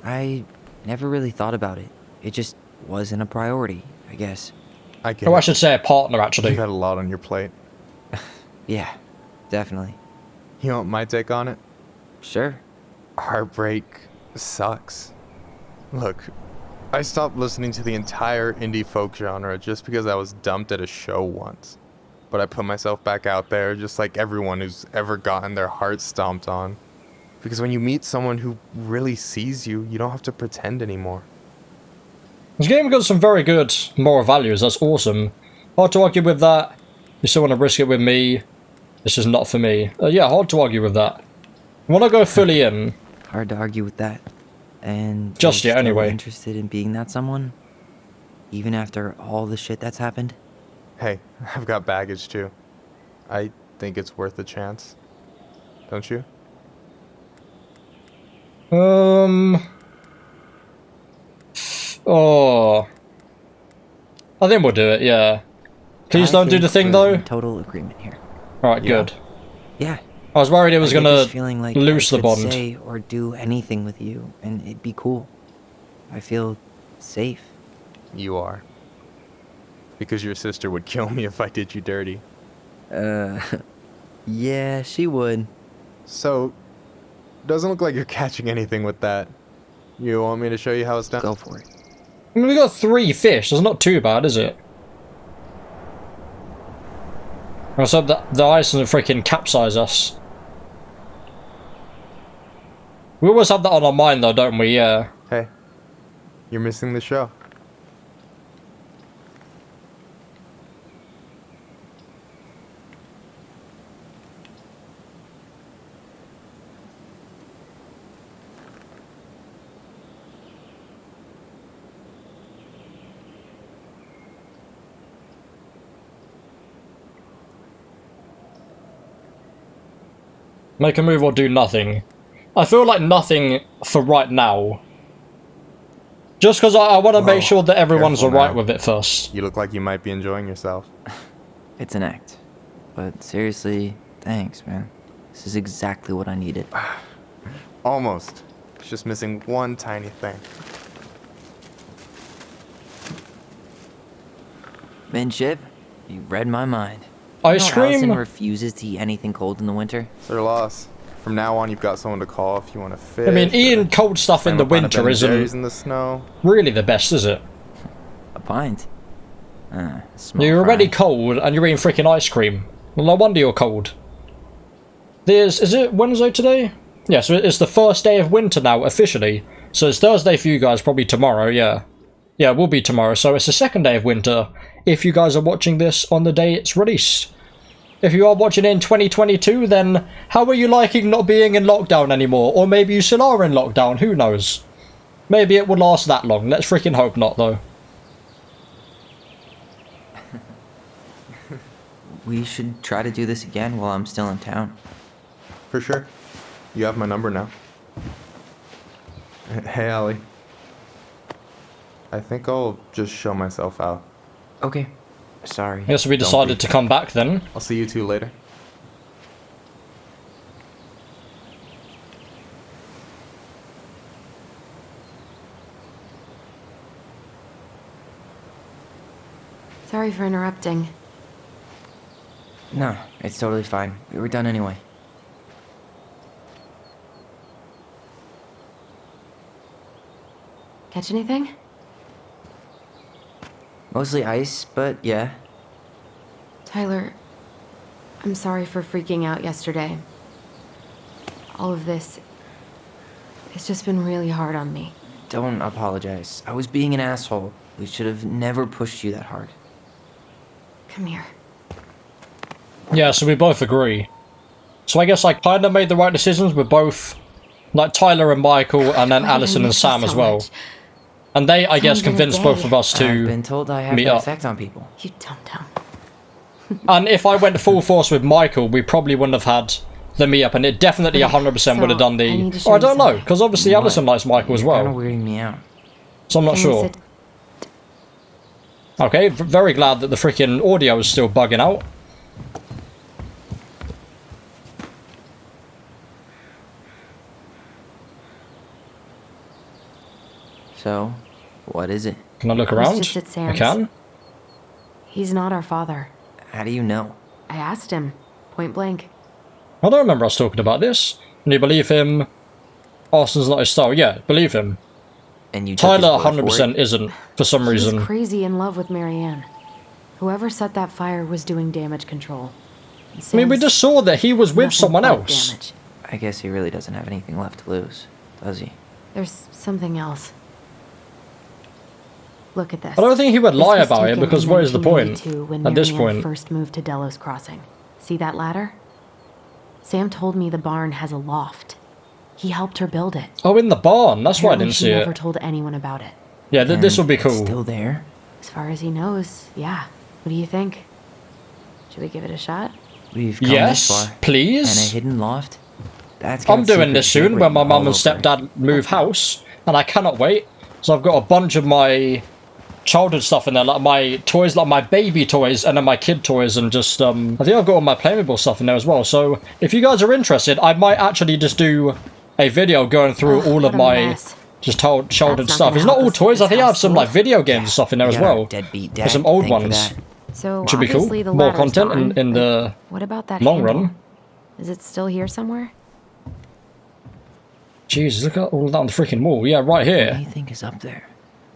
I never really thought about it. It just wasn't a priority, I guess. I get Oh, I it. should say a partner, actually. You've had a lot on your plate. Yeah, definitely. You want my take on it? Sure. Heartbreak sucks. Look, I stopped listening to the entire indie folk genre just because I was dumped at a show once. But I put myself back out there just like everyone who's ever gotten their heart stomped on. Because when you meet someone who really sees you, you don't have to pretend anymore. This game got some very good moral values. That's awesome. Hard to argue with that. You still want to risk it with me. This is not for me. Yeah, hard to argue with that. I want to go fully in. Hard to argue with that. And Just you're yet, still anyway. interested in being that someone? Even after all the shit that's happened? Hey, I've got baggage too. I think it's worth a chance. Don't you? Oh. I think we'll do it, yeah. Please I don't do think the thing, we're though. in total agreement here. Alright, Yeah. good. Yeah. I was worried it was I get gonna this feeling like loose I the could bond. say or do anything with you, and it'd be cool. I feel safe. You are. Because your sister would kill me if I did you dirty. Yeah, she would. So, doesn't look like you're catching anything with that. You want me to show you how it's done? Go for it. I mean, we got 3 fish. That's not too bad, is it? Let's hope that the ice doesn't freaking capsize us. We always have that on our mind, though, don't we? Yeah. Hey, you're missing the show. Make a move or do nothing. I feel like nothing for right now. Just because I want to make sure that everyone's careful alright now. with it first. You look like you might be enjoying yourself. It's an act. But seriously, thanks, man. This is exactly what I needed. Almost. It's just missing one tiny thing. Minship, you read my mind. Ice You know Allison cream? refuses to eat anything cold in the winter. It's their loss. From now on, you've got someone to call if you want to fish. I mean, eating cold stuff in the winter isn't in the snow. really the best, is it? A pint. Small You're already fry. cold and you're eating freaking ice cream. Well, no wonder you're cold. Is it Wednesday today? Yeah, so it's the first day of winter now, officially. So it's Thursday for you guys, probably tomorrow, yeah. Yeah, it will be tomorrow, so it's the second day of winter, if you guys are watching this on the day it's released. If you are watching it in 2022, then how are you liking not being in lockdown anymore? Or maybe you still are in lockdown, who knows? Maybe it will last that long, let's freaking hope not, though. We should try to do this again while I'm still in town. For sure. You have my number now. Hey, Allie. I think I'll just show myself out. Okay. Sorry. Yes, we decided to come back then. I'll see you two later. Sorry for interrupting. No, it's totally fine. We were done anyway. Catch anything? Mostly ice, but yeah. Tyler, I'm sorry for freaking out yesterday. All of this, it's just been really hard on me. Don't apologize. I was being an asshole. We should have never pushed you that hard. Come here. Yeah, so we both agree. So I guess I kind of made the right decisions with both, like Tyler and Michael, and then Why did I Allison and miss you Sam so as well. much? And they, I guess, It's only been a convinced both day. of us I've to been told I have meet that up. effect on people. You don't. And if I went full force with Michael, we probably wouldn't have had the meetup, and it definitely 100% would have done I need the... to show Or I you don't know, something. because obviously What? Allison likes Michael as You're kind of well. weirding me out. So I'm not Can we sure. sit- Okay, very glad that the freaking audio is still bugging out. So, what is it? Can I look I was around? just at I Sam's. can. He's not our father. How do you know? I asked him, point blank. I don't remember us talking about this. And you believe him? Austin's not his style. Yeah, believe him. And you took his Tyler word for 100% it? isn't, for some He reason. was crazy in love with Marianne. Whoever set that fire was doing damage control. I mean, we just saw that he was with Nothing someone but else. damage. I guess he really doesn't have anything left to lose, does he? There's something else. Look at this. I don't think he would This lie was about it, taken because in what is the point 1992 when at this Marianne point? first moved to Delos Crossing. See that ladder? Sam told me the barn has a loft. He helped her build it. Oh, in the barn. That's why I Apparently didn't she see never it. told anyone about it. Yeah, this And would be it's cool. Still there? As far as he knows, yeah. What do you think? Should we give it a shot? We've come Yes, this far. please. And a hidden loft? That's I'm got doing secret this shit soon when written my mum all and over it. stepdad move house, and I cannot wait. So I've got a bunch of my childhood stuff in there, like my toys, like my baby toys, and then my kid toys, and just I think I've got all my Playmobil stuff in there as well. So if you guys are interested, I might actually just do a video going through Ugh, all of what a my mess. just childhood That's not stuff. gonna It's not help all us keep toys. I this think I have house some like full. video game stuff in there We as got our well. deadbeat There's dad some old to thank for ones. that. So Should be cool. obviously the More ladder's content gone, in but the what about that long handle? run. Is it still here somewhere? Jesus, look at all of that on the freaking wall. Yeah, right What do here. you think is up there?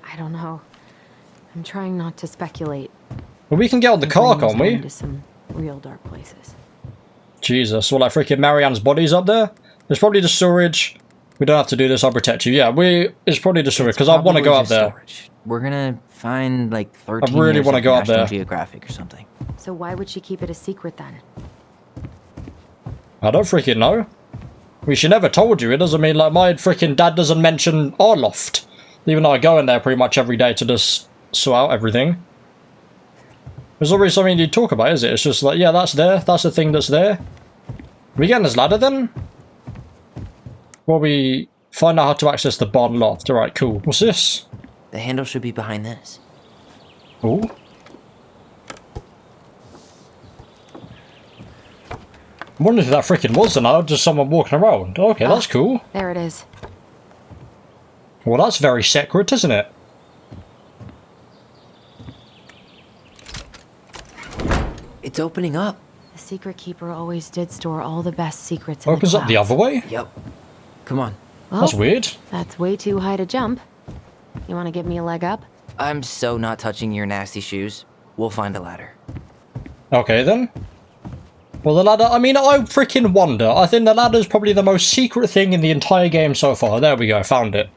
I don't know. I'm trying not to speculate. Well, we can get on the My car, brain was can't we? going to some real dark places. Jesus, well, like freaking Marianne's body's up there. There's probably the storage. We don't have to do this. I'll protect you. Yeah, it's probably the storage because I want to Probably go up just there. storage. We're gonna find like 13 really years wanna of go up National there. Geographic or something. So why would she keep it a secret then? I don't freaking know. She never told you. It doesn't mean like my freaking dad doesn't mention our loft, even though I go in there pretty much every day to just sort out everything. There's always something you talk about, is it? It's just like, yeah, that's there. That's the thing that's there. We get on this ladder then? Well, we find out how to access the barn loft. Alright, cool. What's this? The handle should be behind this. Oh. I wonder who that freaking was then. Just someone walking around. Okay, that's cool. There it is. Well, that's very secret, isn't it? It's opening up. The secret keeper always did store all the best secrets in Opens the up the clouds. other way? Yep. Come on. Well, That's weird. that's way too high to jump. You want to give me a leg up? I'm so not touching your nasty shoes. We'll find a ladder. Okay, then. Well, the ladder... I mean, I freaking wonder. I think the ladder's probably the most secret thing in the entire game so far. There we go, found it.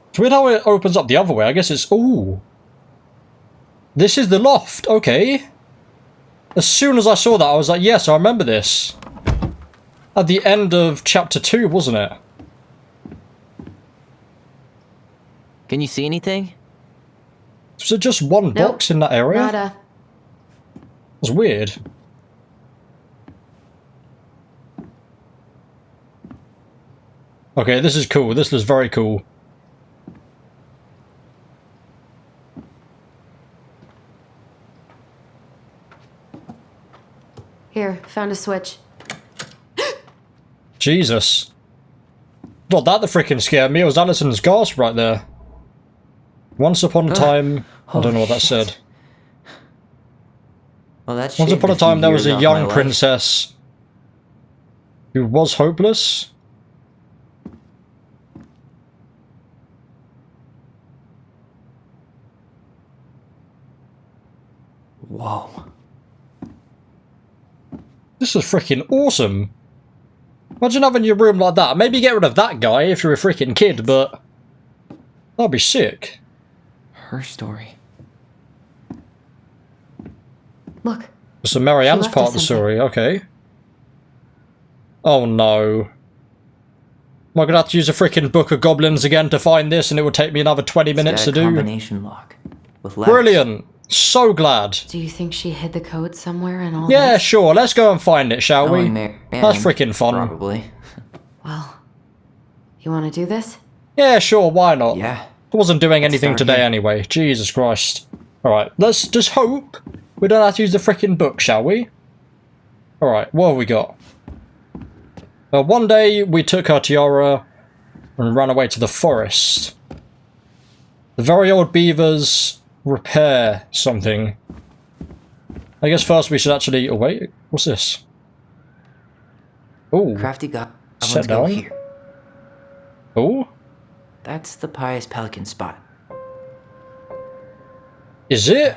It's weird how it opens up the other way. I guess it's... Ooh. This is the loft. Okay. As soon as I saw that, I was like, yes, I remember this. At the end of chapter 2, wasn't it? Can you see anything? Was there just one box in that area? Nada. It's weird. Okay, this is cool. This looks very cool. Here, found a switch. Jesus. Not that the freaking scared me. It was Alison's gasp right there. Once upon a time... I don't know what that said. Well, that's Once upon a time there was a young princess who was hopeless. Whoa. This is freaking awesome. Imagine having your room like that. Maybe get rid of that guy if you're a freaking kid, but that'd be sick. Her story. Look. So Marianne's left part us of the something. story, okay. Oh no. Am I gonna have to use a freaking Book of Goblins again to find this and it would take me another 20 minutes to It's got a do? combination lock with letters. Brilliant. So glad. Do you think she hid the code somewhere in all Yeah, this? sure. Let's go and find it, shall we? Knowing Marianne, That's freaking fun. Probably. Well, you want to do this? Yeah, sure. Why not? Yeah. I wasn't doing anything start today here. anyway. Jesus Christ. Alright, let's just hope we don't have to use the freaking book, shall we? Alright, what have we got? One day we took our tiara and ran away to the forest. The very old beavers repair something. I guess first we should actually... Oh wait, what's this? Oh, Crafty goblins Set go down. here. oh, That's the pious pelican spot. is it?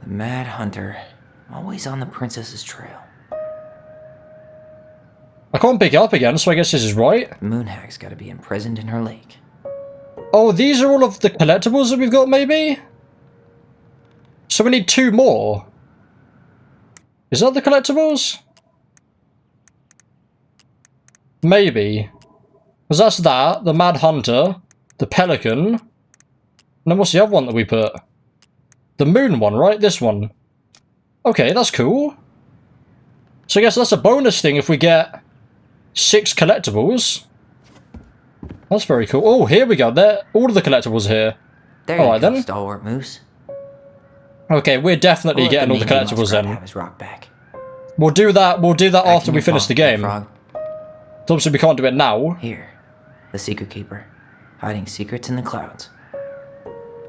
The Mad Hunter, always on the princess's trail. I can't pick it up again, so I guess this is right. Moonhag's got to be imprisoned in her lake. Oh, these are all of the collectibles that we've got, maybe? So we need 2 more. Is that the collectibles? Maybe. Because that's that, the Mad Hunter, the Pelican, and then what's the other one that we put? The Moon one, right? This one. Okay, that's cool. So I guess that's a bonus thing if we get 6 collectibles. That's very cool. Oh, here we go. There, all of the collectibles here. There you Alright go, then. stalwart moose. Okay, we're definitely We'll let getting all the mean collectibles muskrat then. have his rock back. We'll do that. We'll do that Back after in we your finish paw, the big game. frog. Obviously, we can't do it now. Here, the secret keeper, hiding secrets in the clouds.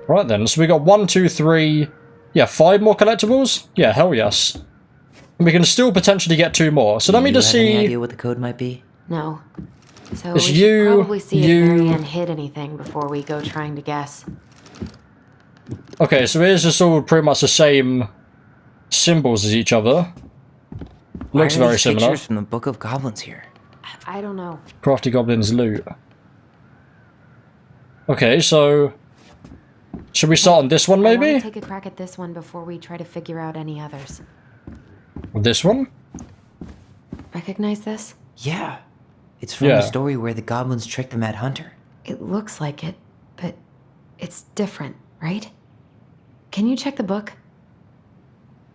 Right then. So we got 1, 2, 3. Yeah, 5 more collectibles. Yeah, hell yes. And we can still potentially get 2 more. So let me Do just you have any see. idea what the code might be? No. So It's we you, should probably see you- if Marianne hid anything before we go trying to guess. Okay, so here's just all pretty much the same symbols as each other. Why Looks are very these similar. pictures from the Book of Goblins here? I don't know. Crafty Goblin's loot. Okay, so should we start on this one I want maybe? to take a crack at this one before we try to figure out any others. This one? Recognize this? Yeah. It's from Yeah. the story where the goblins tricked the Mad Hunter. It looks like it, but it's different, right? Can you check the book?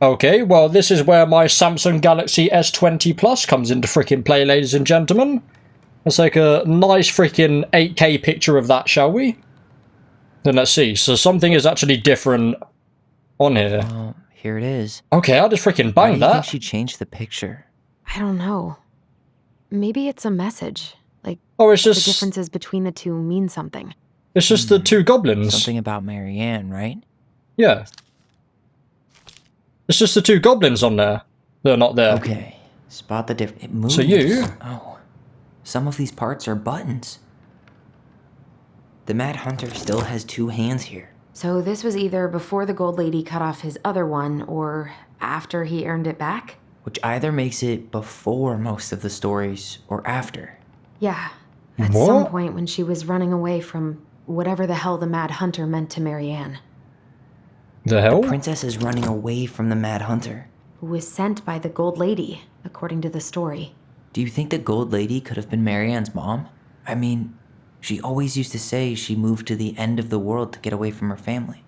Okay, well this is where my Samsung Galaxy S20 Plus comes into freaking play, ladies and gentlemen. Let's take a nice freaking 8K picture of that, shall we? Then let's see. So something is actually different on here. Well, here it is. Okay, I just freaking Why do banged you think that. she changed the picture? I don't know. Maybe it's a message. Like, Oh, it's the just differences between the two mean something. the two goblins. Something about Marianne, right? Yeah. It's just the two goblins on there. They're not there. Okay. Spot the difference. It moves. So you? Oh. Some of these parts are buttons. The Mad Hunter still has two hands here. So this was either before the gold lady cut off his other one, or after he earned it back? Which either makes it before most of the stories or after. Yeah. At some What? point when she was running away from whatever the hell the Mad Hunter meant to Marianne, The hell? Princess is running away from the Mad Hunter. who was sent by the gold lady, according to the story. Do you think the Gold Lady could have been Marianne's mom? I mean, she always used to say she moved to the end of the world to get away from her family.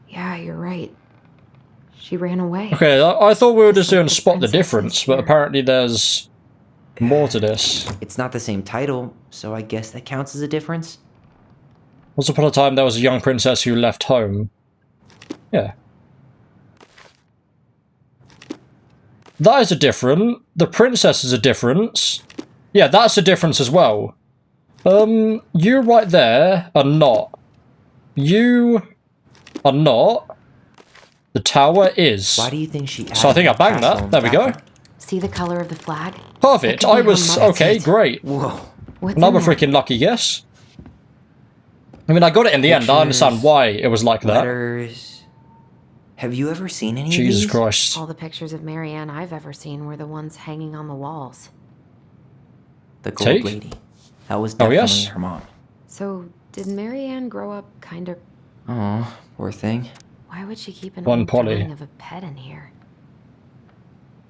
Yeah, you're right. She ran away. Okay, I thought we were just like doing the spot the princesses difference, but here. apparently there's more to this. It's not the same title, so I guess that counts as a difference. Once upon a time, there was a young princess who left home. Yeah. That is a different. The princess is a difference. Yeah, that's a difference as well. You right there are not. You are not. The tower is. Why do you think she So I think I banged castle that. in There we go. background? See the color of the flag? Perfect. That could I be was her mother. okay. That's it. Great. Whoa. What's Another in there? freaking lucky guess. I mean, I got it in the end. I understand Pictures, why it was like that. Letters. Have you ever seen any of Jesus these? Christ. All the pictures of Marianne I've ever seen were the ones hanging on the walls. The Gold Take? Lady. That was Oh, definitely yes? her mom. So, did Marianne grow up kind of... Oh, poor thing. Why would she keep an One old Polly. drawing of a pet in here?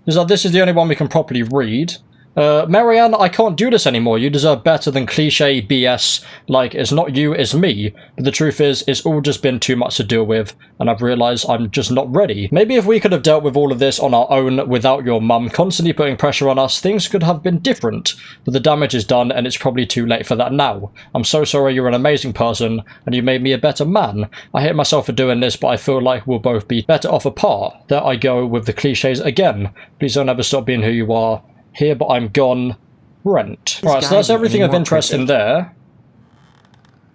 This is the only one we can properly read. Marianne, I can't do this anymore. You deserve better than cliche BS like it's not you, it's me. But the truth is, it's all just been too much to deal with, and I've realised I'm just not ready. Maybe if we could have dealt with all of this on our own without your mum constantly putting pressure on us, things could have been different. But the damage is done, and it's probably too late for that now. I'm so sorry, you're an amazing person, and you made me a better man. I hate myself for doing this, but I feel like we'll both be better off apart. There I go with the cliches again. Please don't ever stop being who you are. Here, but I'm gone. Rent. This Right, so guy that's be everything any of more interest in cryptic? there.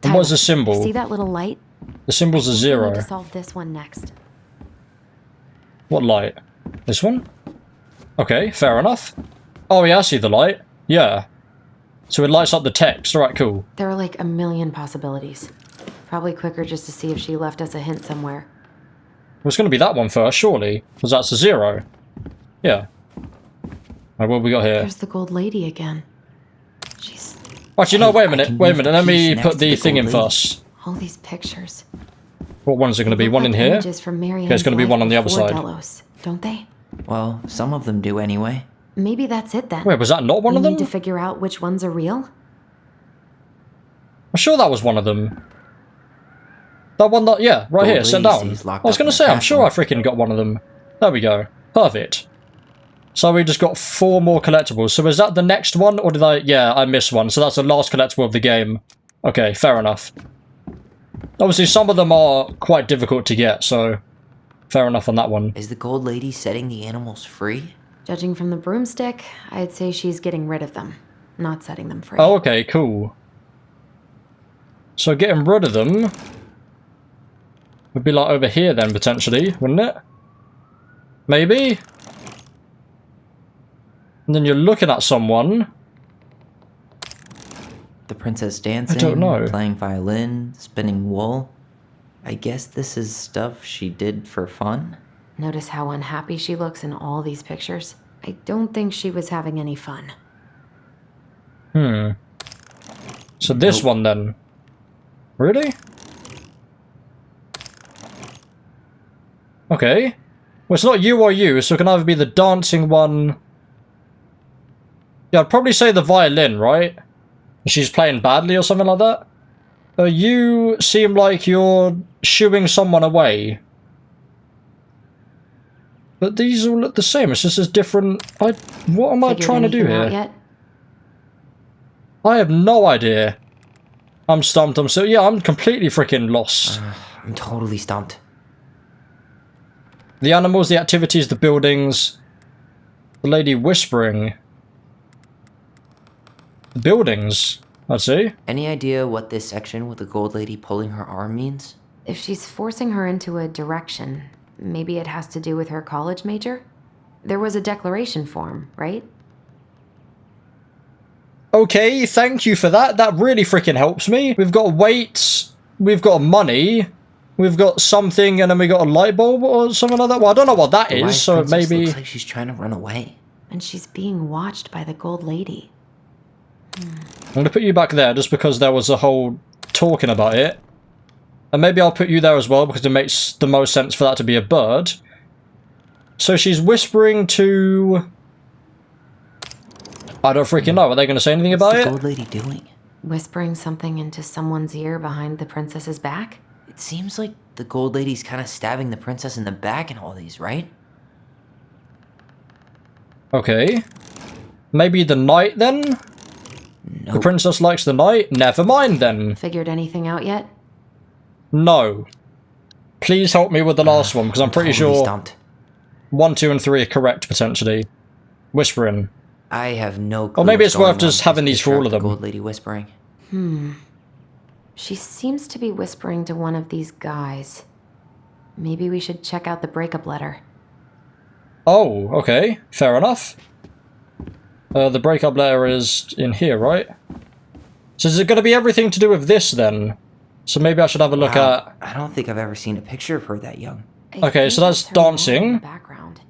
And what's the symbol? See that little light? The symbol's a We need zero. to solve this one next. What light? This one? Okay, fair enough. Oh yeah, I see the light. Yeah. So it lights up the text. Alright, cool. There are like a million possibilities. Probably quicker just to see if she left us a hint somewhere. Well, it's going to be that one first, surely. Because that's a zero. Yeah. Right, what have we got here? There's the gold lady again. She's... Actually, no, Hey, wait a I minute. can Wait a move minute. the Let me piece put next the to the thing in gold lady. first. all these pictures. What one's it going to be? They look One in like here? Images from Marianne's There's gonna be life one on the other before side. Delos, don't they? Well, some of them do anyway. Maybe that's it then. Wait, was that not one we of them? need to figure out which ones are real. I'm sure that was one of them. That one that, yeah, right Gold here, sit lady down. sees locked I was up going in to a say, I'm sure I castle. freaking got one of them. There we go. Perfect. So we just got 4 more collectibles. So is that the next one, or did I... Yeah, I missed one. So that's the last collectible of the game. Okay, fair enough. Obviously, some of them are quite difficult to get, so... Fair enough on that one. Is the Gold Lady setting the animals free? Judging from the broomstick, I'd say she's getting rid of them, not setting them free. Oh, okay, cool. So getting rid of them... would be like over here then, potentially, wouldn't it? Maybe? And then you're looking at someone. The princess dancing, know. playing violin, spinning wool. I guess this is stuff she did for fun? Notice how unhappy she looks in all these pictures? I don't think she was having any fun. So this one then. Really? Okay. Well, it's not you or you, so it can either be the dancing one... Yeah, I'd probably say the violin, right? She's playing badly or something like that. You seem like you're shooing someone away. But these all look the same. It's just as different... What am I Figured trying to do anything here? out yet? I have no idea. I'm stumped. I'm completely freaking lost. I'm totally stumped. The animals, the activities, the buildings. The lady whispering. The buildings. I see. Any idea what this section with the gold lady pulling her arm means? If she's forcing her into a direction, maybe it has to do with her college major? There was a declaration form, right? Okay, thank you for that. That really freaking helps me. We've got weights, we've got money, we've got something, and then we got a light bulb or something like that. Well, I don't know what that The is, wise so princess maybe... looks like she's trying to run away. And she's being watched by the gold lady. I'm going to put you back there just because there was a whole talking about it. And maybe I'll put you there as well because it makes the most sense for that to be a bird. So she's whispering to... I don't freaking know. Are they going to say anything about What's it? the gold lady doing? Whispering something into someone's ear behind the princess's back? It seems like the gold lady's kind of stabbing the princess in the back in all these, right? Okay. Maybe the knight then? The Nope. princess likes the knight? Never mind then. Figured anything out yet? No. Please help me with the last one because I'm pretty Totally sure stumped. 1, 2, and 3 are correct potentially. Whispering. I have no clue. Or maybe what's it's worth going just on having with these this for all picture of them. the gold lady whispering. She seems to be whispering to one of these guys. Maybe we should check out the breakup letter. Oh, okay. Fair enough. The breakup letter is in here, right? So is it going to be everything to do with this then? So maybe I should have a look Wow, at... I don't think I've ever seen a picture of her that young. I Okay, think so that's her mom in dancing. the background.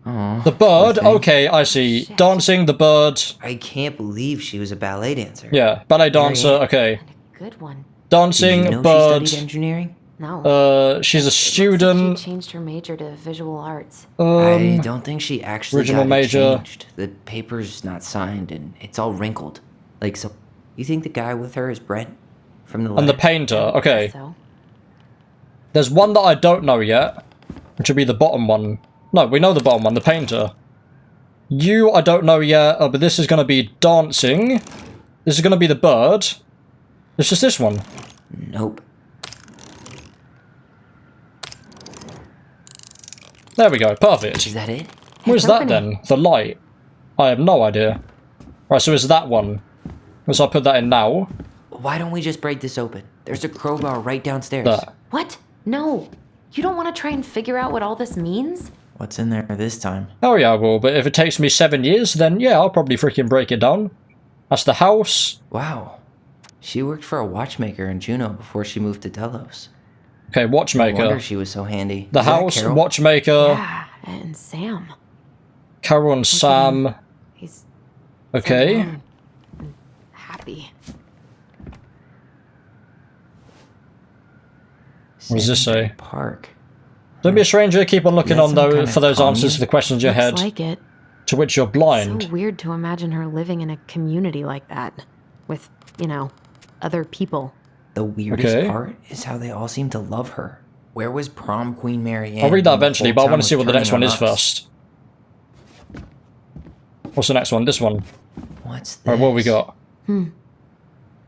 Oh, The bird? poor thing. Okay, I see. Shit. Dancing, the bird. I can't believe she was a ballet dancer. Yeah, ballet dancer, Mary Ann. okay. And a good one. Did Dancing, you know bird. she studied engineering? No. She's a It looks like student. she changed her major to visual arts. I don't think she actually original got major. it changed. The paper's not signed and it's all wrinkled. Like, so you think the guy with her is Brett from the And the letter? painter, okay. So, There's one that I don't know yet, which would be the bottom one. No, we know the bottom one, the painter. You, I don't know yet, but this is going to be dancing. This is going to be the bird. It's just this one. Nope. There we go, perfect. Is that it? Where's It's that opening. then? The light? I have no idea. Right, so it's that one. So I'll put that in now. Why don't we just break this open? There's a crowbar right downstairs. That. what? No. You don't want to try and figure out what all this means? What's in there this time? Oh yeah, I will, but if it takes me 7 years, then yeah, I'll probably freaking break it down. That's the house. Wow. She worked for a watchmaker in Juneau before she moved to Delos. Okay, No watchmaker. wonder she was so handy. The Is that house, Carol? watchmaker, Yeah, and Sam. Carol and Sam. He's Okay. so young and happy. What does this Sandberry say? Park. Don't be a stranger, keep on looking Is that on some though kind for of those commune? answers to the questions you Looks had, like it. to which you're blind. So weird to imagine her living in a community like that. With, other people. The weirdest Okay. part is how they all seem to love her. Where was prom queen Mary Ann? I'll read that when the eventually, whole but I town want to was see what the next turning one on is us? first. What's the next one? This one. What's this? Alright, what we got?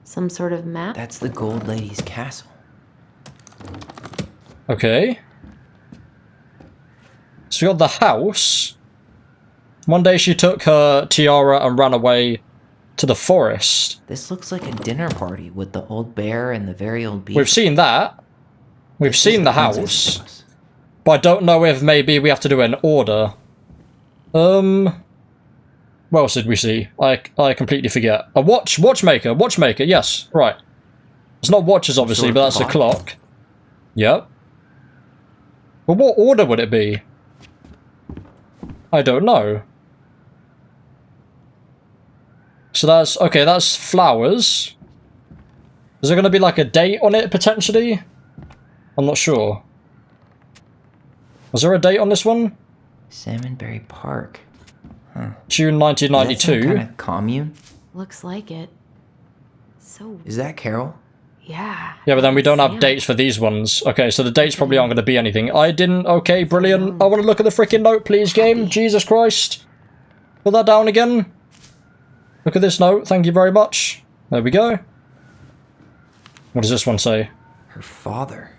Some sort of map? That's the gold lady's castle. Okay. So we got the house. One day she took her tiara and ran away to the forest. This looks like a dinner party with the old bear and the very old beast. We've seen that. We've This is seen the princess's house. house. But I don't know if maybe we have to do an order. What else did we see? I completely forget. A watchmaker, yes, right. It's not watches obviously, Sort of but that's a clock. clock. Yep. But what order would it be? I don't know. So that's flowers. Is there going to be like a date on it potentially? I'm not sure. Was there a date on this one? Salmonberry Park. June Is that some 1992. kind of commune? Looks like it. So, Is that Carol? yeah. Yeah, but then we don't have Sam. dates for these ones. Okay, so the dates probably aren't going to be anything. I didn't. Okay, brilliant. I want to look at the freaking note, please, game. Jesus Christ. Put that down again. Look at this note. Thank you very much. There we go. What does this one say? Her father.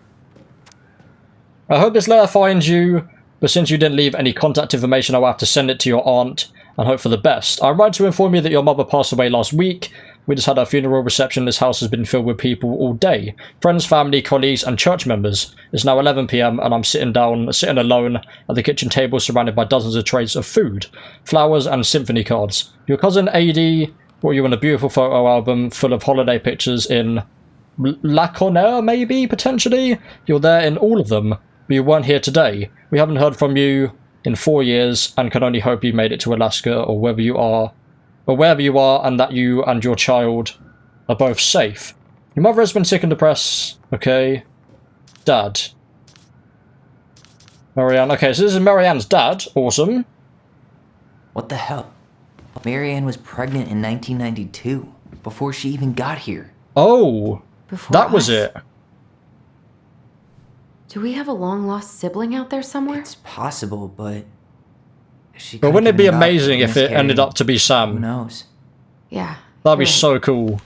I hope this letter finds you but since you didn't leave any contact information, I'll have to send it to your aunt and hope for the best. I write to inform you that your mother passed away last week. We just had our funeral reception. This house has been filled with people all day. Friends, family, colleagues, and church members. It's now 11 p.m. and I'm sitting alone at the kitchen table surrounded by dozens of trays of food, flowers, and symphony cards. Your cousin AD brought you in a beautiful photo album full of holiday pictures in Laconia, maybe, potentially? You're there in all of them, but you weren't here today. We haven't heard from you in 4 years and can only hope you made it to Alaska or wherever you are, and that you and your child are both safe. Your mother has been sick and depressed. Okay. Dad. Marianne. Okay, so this is Marianne's dad. Awesome. What the hell? Marianne was pregnant in 1992, before she even got here. Oh, Before that was us? it. Do we have a long-lost sibling out there somewhere? It's possible, but... But wouldn't it be amazing if it ended up to be Who Sam? knows? Yeah. That'd be you're right. so cool.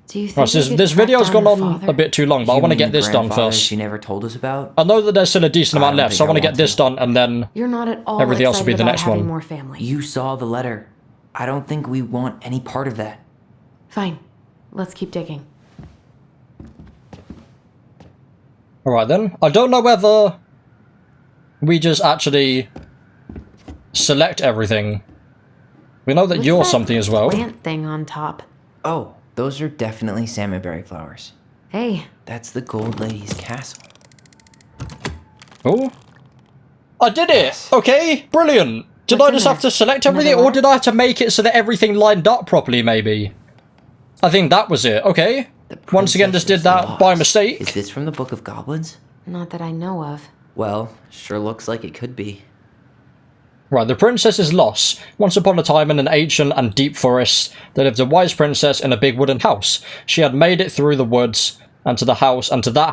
Do you think Right, so we could this track video's down gone her on father? a bit too long, but I You want to mean get the this done grandfather first. She never told us about? I know that there's still a decent amount I don't left, so I think want to I get want this to. done, and then You're not at all everything else will be excited the about next having one. more family. You saw the letter. I don't think we want any part of that. Fine. Let's keep digging. Alright then. I don't know whether we just actually select everything. We know that What's you're that something as well. plant thing on top. Oh, those are definitely salmonberry flowers. Hey, That's the Gold Lady's castle. Oh. I did it! Yes. Okay, brilliant! Did What's I in just there? have to select Another everything, or letter? did I have to make it so that everything lined up properly, maybe? I think that was it, okay. The Once again, princess just did was that by lost. mistake. Is this from the Book of Goblins? not that I know of. Well, sure looks like it could be. Right, the princess is lost. Once upon a time in an ancient and deep forest, there lived a wise princess in a big wooden house. She had made it through the woods and to that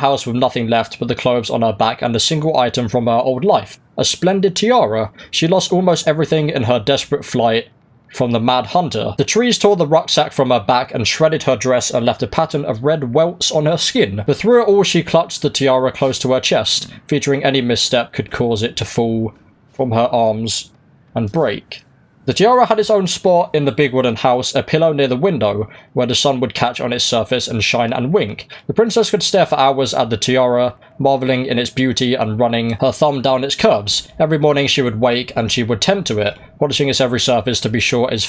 house with nothing left but the clothes on her back and a single item from her old life, a splendid tiara. She lost almost everything in her desperate flight from the mad hunter. The trees tore the rucksack from her back and shredded her dress and left a pattern of red welts on her skin. But through it all, she clutched the tiara close to her chest, featuring any misstep could cause it to fall from her arms and break. The tiara had its own spot in the big wooden house, a pillow near the window, where the sun would catch on its surface and shine and wink. The princess could stare for hours at the tiara, marveling in its beauty and running her thumb down its curves. Every morning she would wake and she would tend to it, polishing its every surface to be sure it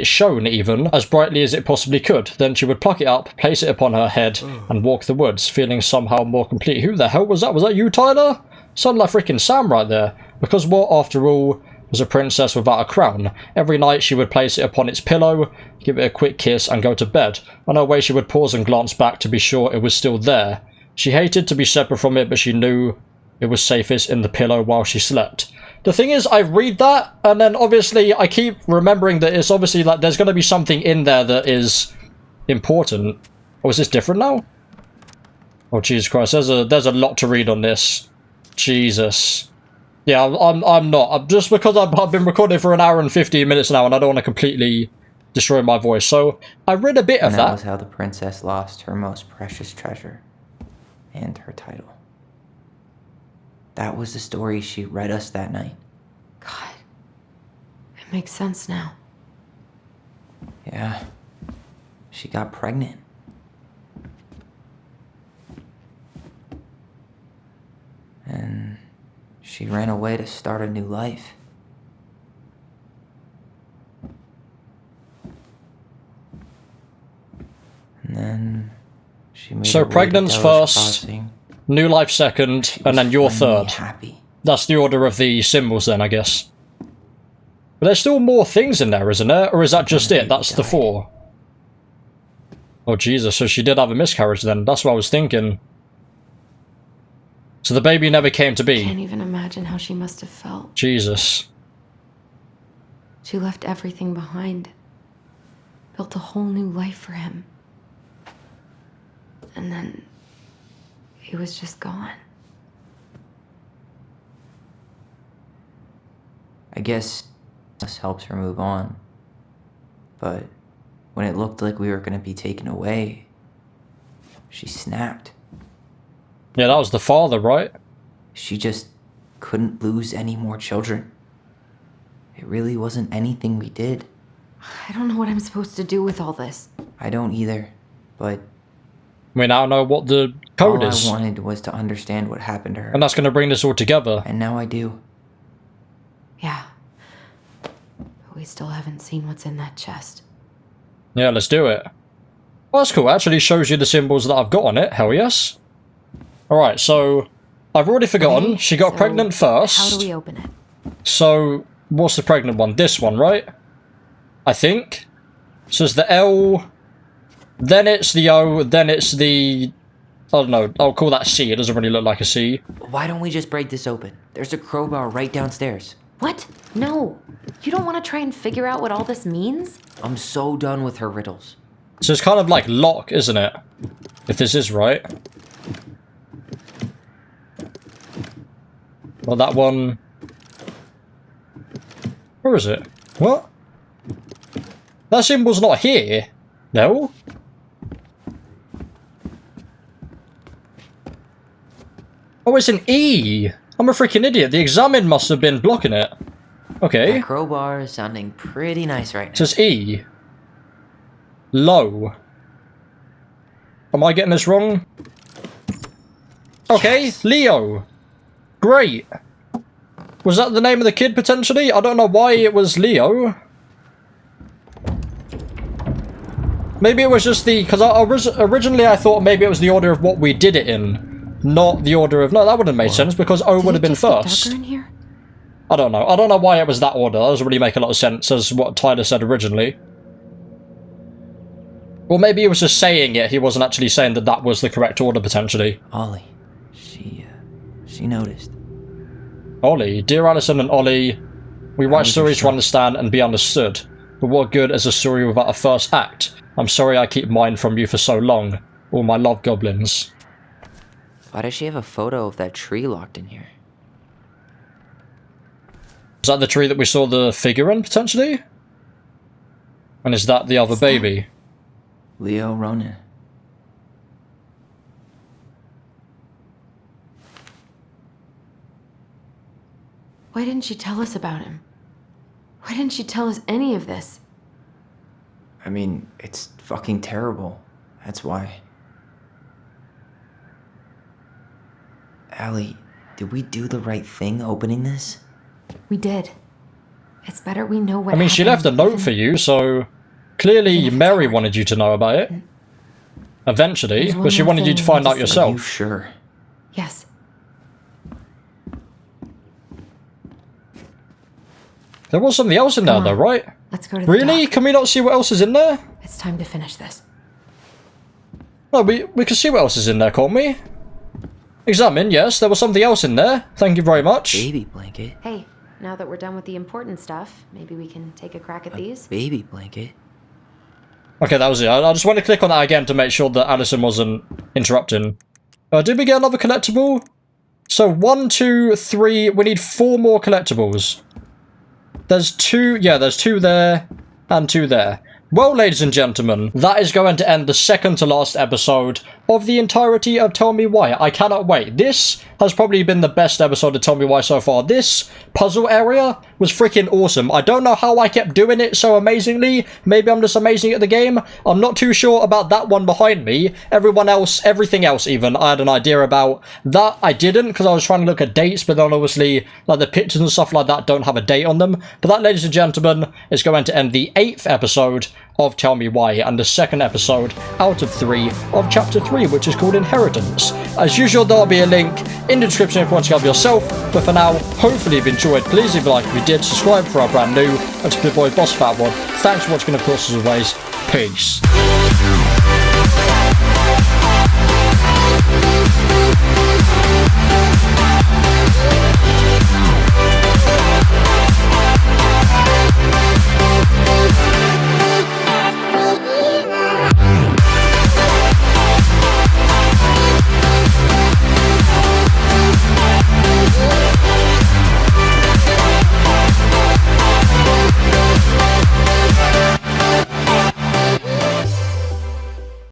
shone even, as brightly as it possibly could. Then she would pluck it up, place it upon her head, and walk the woods, feeling somehow more complete. Who the hell was that? Was that you, Tyler? Sounded like freaking Sam right there. Because what, after all, was a princess without a crown? Every night she would place it upon its pillow, give it a quick kiss, and go to bed. On her way she would pause and glance back to be sure it was still there. She hated to be separate from it, but she knew it was safest in the pillow while she slept. The thing is, I read that, and then obviously I keep remembering that it's obviously like there's going to be something in there that is important. Oh, is this different now? Oh, Jesus Christ, there's a lot to read on this. Jesus. Yeah, I'm not. Just because I've been recording for an hour and 15 minutes now, and I don't want to completely destroy my voice. So I read a bit of And that that. was how the princess lost her most precious treasure and her title. That was the story she read us that night. God. It makes sense now. Yeah. She got pregnant. And she ran away to start a new life. And then she made So her way to pregnant's Delos first, Crossing. New life second, and then you're Finally third. happy. That's the order of the symbols then, I guess. But there's still more things in there, isn't there? Or is that just it? That's the 4. Oh, Jesus. So she did have a miscarriage then. That's what I was thinking. So the baby never came to Can't be. even imagine how she must have felt. Jesus. She left everything behind. Built a whole new life for him. And then he was just gone. I guess this helps her move on. But when it looked like we were going to be taken away, she snapped. Yeah, that was the father, right? She just couldn't lose any more children. It really wasn't anything we did. I don't know what I'm supposed to do with all this. I don't either, but We now know what the code all is. I wanted was to understand what happened to her. And that's going to bring this all together. And now I do. Yeah. But we still haven't seen what's in that chest. Yeah, let's do it. Well, that's cool. It actually shows you the symbols that I've got on it. Hell yes. Alright, so I've already forgotten. Okay, She got so pregnant first. How do we open it? So, what's the pregnant one? This one, right? I think. So it's the L, then it's the O, then it's the... I don't know. I'll call that C. It doesn't really look like a C. Why don't we just break this open? There's a crowbar right downstairs. What? No. You don't want to try and figure out what all this means? I'm so done with her riddles. So it's kind of like lock, isn't it? If this is right. Well, that one... Where is it? What? That symbol's not here. No? Oh, it's an E! I'm a freaking idiot. The examine must have been blocking it. Okay. That crowbar is sounding pretty nice right now. It says E. Low. Am I getting this wrong? Okay, Yes. Leo. Great. Was that the name of the kid, potentially? I don't know why it was Leo. Maybe it was just the... Because originally I thought maybe it was the order of what we did it in. Not the order of... No, that wouldn't have made sense, because O would have been first. Darker in here? I don't know. I don't know why it was that order. That doesn't really make a lot of sense as what Tyler said originally. Or maybe he was just saying it. He wasn't actually saying that that was the correct order, potentially. Ollie. She noticed. Ollie. Dear Alison and Ollie, we write was your stories to son? understand and be understood. But what good is a story without a first act? I'm sorry I keep mine from you for so long. All my love, goblins. Why does she have a photo of that tree locked in here? Is that the tree that we saw the figure in, potentially? And is that the other baby? Leo Ronan. Why didn't she tell us about him? Why didn't she tell us any of this? I mean, it's fucking terrible. That's why. Allie, did we do the right thing opening this? We did. It's better we know what I mean, she left a happened, note even- for you, so... Clearly, Even if it's Mary hard. wanted you to know about it. Eventually, There's one but she more wanted you to thing find we out just- Are you yourself. sure? Yes. There was something else in there, Come though, on. right? Let's go to the Really? dock. Can we not see what else is in there? It's time to finish this. No, we can see what else is in there, can't we? Examine, yes, there was something else in there. Thank you very much. Baby blanket. Hey, now that we're done with the important stuff, maybe we can take a crack at these? Baby blanket. Okay, that was it. I just want to click on that again to make sure that Alison wasn't interrupting. Did we get another collectible? So 1, 2, 3, we need 4 more collectibles. There's 2, yeah, there's 2 there, and 2 there. Well, ladies and gentlemen, that is going to end the second to last episode of the entirety of Tell Me Why. I cannot wait. This has probably been the best episode of Tell Me Why so far. This puzzle area was freaking awesome. I don't know how I kept doing it so amazingly. Maybe I'm just amazing at the game. I'm not too sure about that one behind me. Everyone else, everything else even, I had an idea about. That I didn't, because I was trying to look at dates, but then obviously, like the pictures and stuff like that don't have a date on them. But that, ladies and gentlemen, is going to end the 8th episode of Tell Me Why, and the second episode out of 3 of Chapter 3, which is called Inheritance. As usual, there'll be a link in the description if you want to help yourself, but for now, hopefully you've enjoyed. Please leave a like if you did, subscribe for our brand new, and to my boy Boss Fatwod. Thanks for watching, of course, as always. Peace.